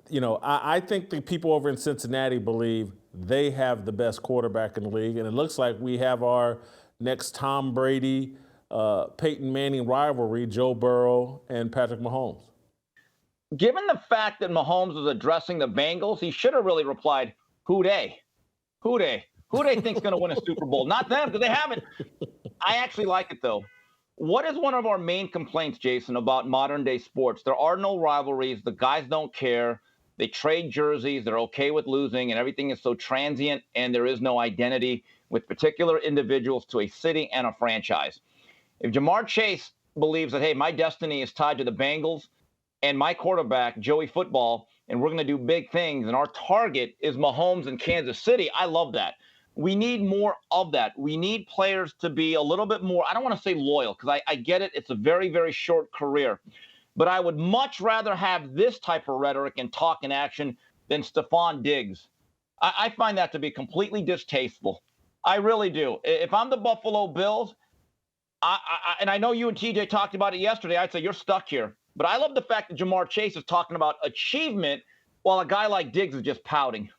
Speaker 1: you know, I think the people over in Cincinnati believe they have the best quarterback in the league. And it looks like we have our next Tom Brady, Peyton Manning rivalry, Joe Burrow and Patrick Mahomes.
Speaker 12: Given the fact that Mahomes was addressing the Bengals, he should have really replied, who they? Who they? Who they think's going to win a Super Bowl? Not them, because they haven't. I actually like it, though. What is one of our main complaints, Jason, about modern day sports? There are no rivalries. The guys don't care. They trade jerseys. They're okay with losing, and everything is so transient, and there is no identity with particular individuals to a city and a franchise. If Jamar Chase believes that, hey, my destiny is tied to the Bengals and my quarterback, Joey Football, and we're going to do big things, and our target is Mahomes in Kansas City, I love that. We need more of that. We need players to be a little bit more, I don't want to say loyal, because I get it. It's a very, very short career. But I would much rather have this type of rhetoric and talk in action than Stefon Diggs. I find that to be completely distasteful. I really do. If I'm the Buffalo Bills, and I know you and TJ talked about it yesterday, I'd say you're stuck here. But I love the fact that Jamar Chase is talking about achievement while a guy like Diggs is just pouting.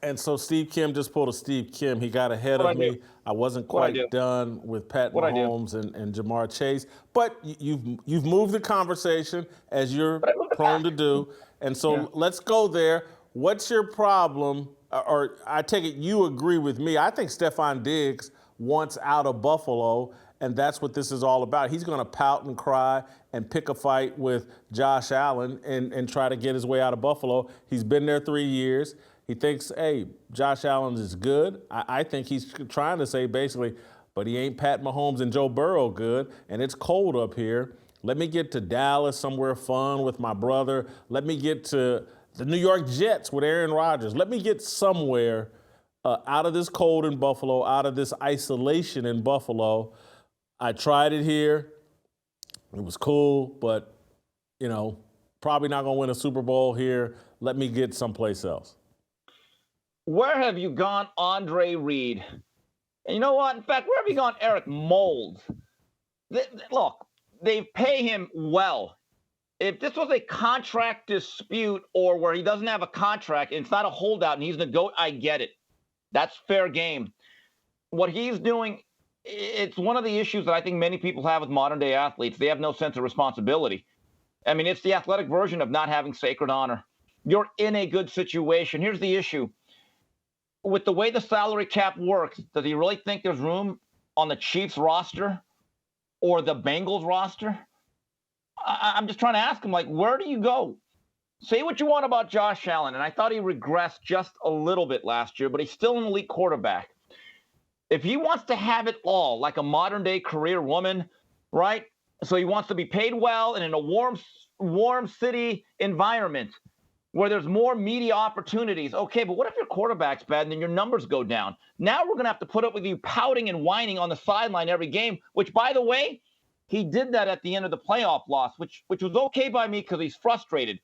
Speaker 1: And so Steve Kim just pulled a Steve Kim. He got ahead of me. I wasn't quite done with Pat Mahomes and Jamar Chase. But you've moved the conversation as you're prone to do. And so let's go there. What's your problem? Or I take it you agree with me. I think Stefon Diggs wants out of Buffalo, and that's what this is all about. He's going to pout and cry and pick a fight with Josh Allen and try to get his way out of Buffalo. He's been there 3 years. He thinks, hey, Josh Allen is good. I think he's trying to say basically, but he ain't Pat Mahomes and Joe Burrow good, and it's cold up here. Let me get to Dallas, somewhere fun with my brother. Let me get to the New York Jets with Aaron Rodgers. Let me get somewhere out of this cold in Buffalo, out of this isolation in Buffalo. I tried it here. It was cool, but, probably not going to win a Super Bowl here. Let me get someplace else.
Speaker 12: Where have you gone, Andre Reed? And you know what? In fact, where have you gone, Eric Moulds? Look, they pay him well. If this was a contract dispute or where he doesn't have a contract, and it's not a holdout and he's the GOAT, I get it. That's fair game. What he's doing, it's one of the issues that I think many people have with modern day athletes. They have no sense of responsibility. I mean, it's the athletic version of not having sacred honor. You're in a good situation. Here's the issue. With the way the salary cap works, does he really think there's room on the Chiefs roster or the Bengals roster? I'm just trying to ask him, where do you go? Say what you want about Josh Allen, and I thought he regressed just a little bit last year, but he's still an elite quarterback. If he wants to have it all, like a modern-day career woman, right? So he wants to be paid well and in a warm city environment where there's more media opportunities. Okay, but what if your quarterback's bad and then your numbers go down? Now we're going to have to put up with you pouting and whining on the sideline every game, which, by the way, he did that at the end of the playoff loss, which was okay by me because he's frustrated.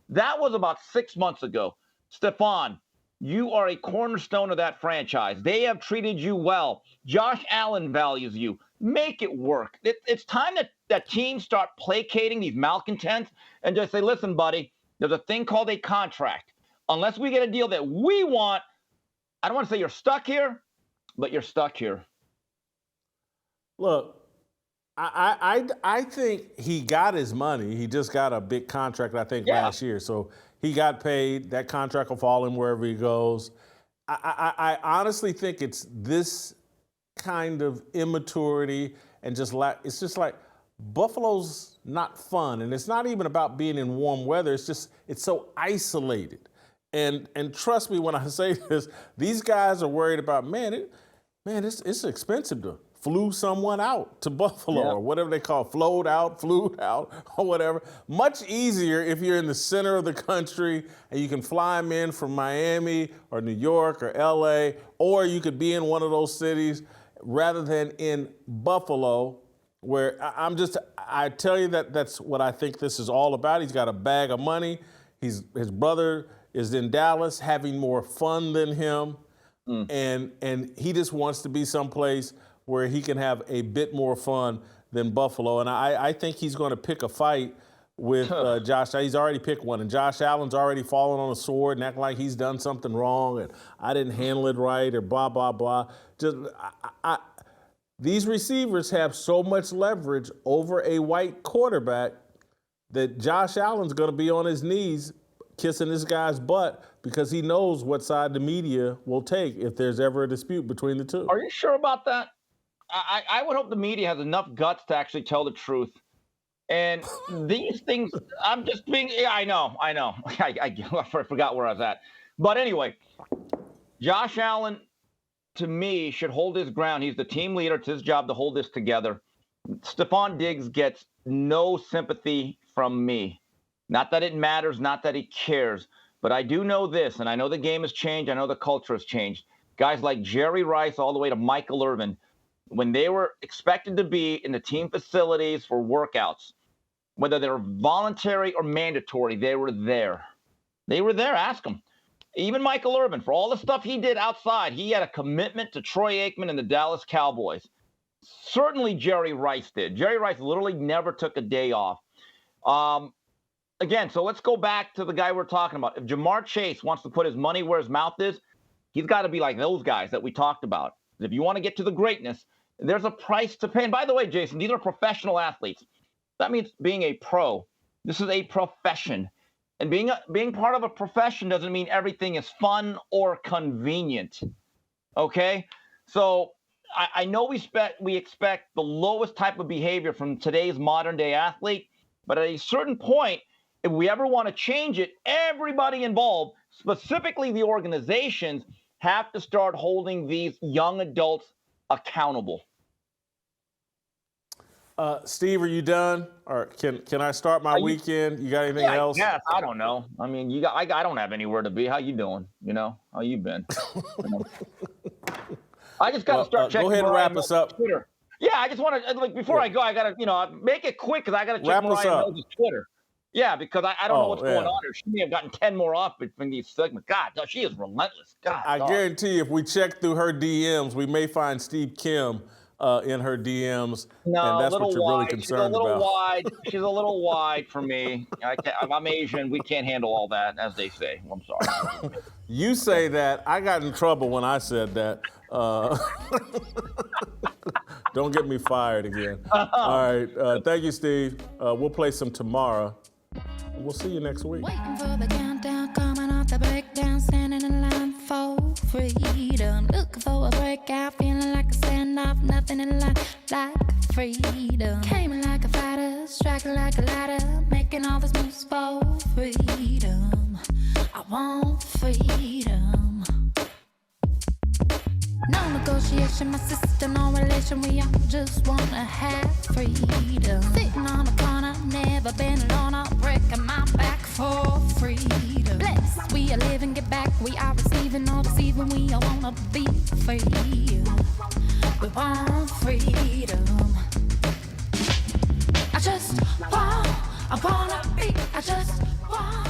Speaker 12: That was about 6 months ago. Stefon, you are a cornerstone of that franchise. They have treated you well. Josh Allen values you. Make it work. It's time that teams start placating these malcontents and just say, listen, buddy, there's a thing called a contract. Unless we get a deal that we want, I don't want to say you're stuck here, but you're stuck here.
Speaker 1: Look, I think he got his money. He just got a big contract, I think, last year. So he got paid. That contract will follow him wherever he goes. I honestly think it's this kind of immaturity and it's just like Buffalo's not fun. And it's not even about being in warm weather. It's so isolated. And trust me when I say this, these guys are worried about, it's expensive to flew someone out to Buffalo or whatever they call it, flew out or whatever. Much easier if you're in the center of the country and you can fly them in from Miami or New York or LA, or you could be in one of those cities rather than in Buffalo, where I tell you that's what I think this is all about. He's got a bag of money. His brother is in Dallas having more fun than him. And he just wants to be someplace where he can have a bit more fun than Buffalo. And I think he's going to pick a fight with Josh. He's already picked one, and Josh Allen's already fallen on a sword and acting like he's done something wrong and I didn't handle it right or blah, blah, blah. These receivers have so much leverage over a white quarterback that Josh Allen's going to be on his knees kissing this guy's butt because he knows what side the media will take if there's ever a dispute between the two.
Speaker 12: Are you sure about that? I would hope the media has enough guts to actually tell the truth. And these things, I'm just being, yeah, I know. I forgot where I was at. But anyway, Josh Allen, to me, should hold his ground. He's the team leader. It's his job to hold this together. Stefon Diggs gets no sympathy from me. Not that it matters, not that he cares. But I do know this, and I know the game has changed. I know the culture has changed. Guys like Jerry Rice all the way to Michael Irvin, when they were expected to be in the team facilities for workouts, whether they're voluntary or mandatory, they were there. They were there. Ask them. Even Michael Irvin, for all the stuff he did outside, he had a commitment to Troy Aikman and the Dallas Cowboys. Certainly Jerry Rice did. Jerry Rice literally never took a day off. Again, so let's go back to the guy we're talking about. If Jamar Chase wants to put his money where his mouth is, he's got to be like those guys that we talked about. If you want to get to the greatness, there's a price to pay. And by the way, Jason, these are professional athletes. That means being a pro. This is a profession. And being part of a profession doesn't mean everything is fun or convenient. Okay? So I know we expect the lowest type of behavior from today's modern day athlete, but at a certain point, if we ever want to change it, everybody involved, specifically the organizations, have to start holding these young adults accountable.
Speaker 1: Steve, are you done? Or can I start my weekend? You got anything else?
Speaker 12: Yes, I don't know. I mean, I don't have anywhere to be. How you doing? You know, how you been? I just got to start checking.
Speaker 1: Go ahead and wrap us up.
Speaker 12: Twitter. Yeah, I just want to before I go, I got to make it quick because I got to check Mariah Mills' Twitter. Yeah, because I don't know what's going on here. She may have gotten 10 more off from these segments. God, she is relentless. God,
Speaker 1: I guarantee if we check through her DMs, we may find Steve Kim in her DMs,
Speaker 12: no,
Speaker 1: and that's what you're
Speaker 12: wide.
Speaker 1: really concerned about.
Speaker 12: She's a little wide for me. I'm Asian. We can't handle all that, as they say. I'm sorry.
Speaker 1: You say that. I got in trouble when I said that. Don't get me fired again. All right. Thank you, Steve. We'll play some tomorrow. We'll see you next week.
Speaker 4: Waiting for the countdown, coming off the breakdown, standing in line for freedom. Looking for a breakout, feeling like a standoff, nothing in life like freedom. Came in like a fighter, striking like a ladder, making all these moves for freedom. I want freedom. No negotiation, my sister, no relation. We all just wanna have freedom. Sitting on a corner, never been alone. I'm breaking my back for freedom. Blessed, we are living, get back. We are receiving, no deceiving. We all wanna be free. We want freedom. I wanna be. I just want.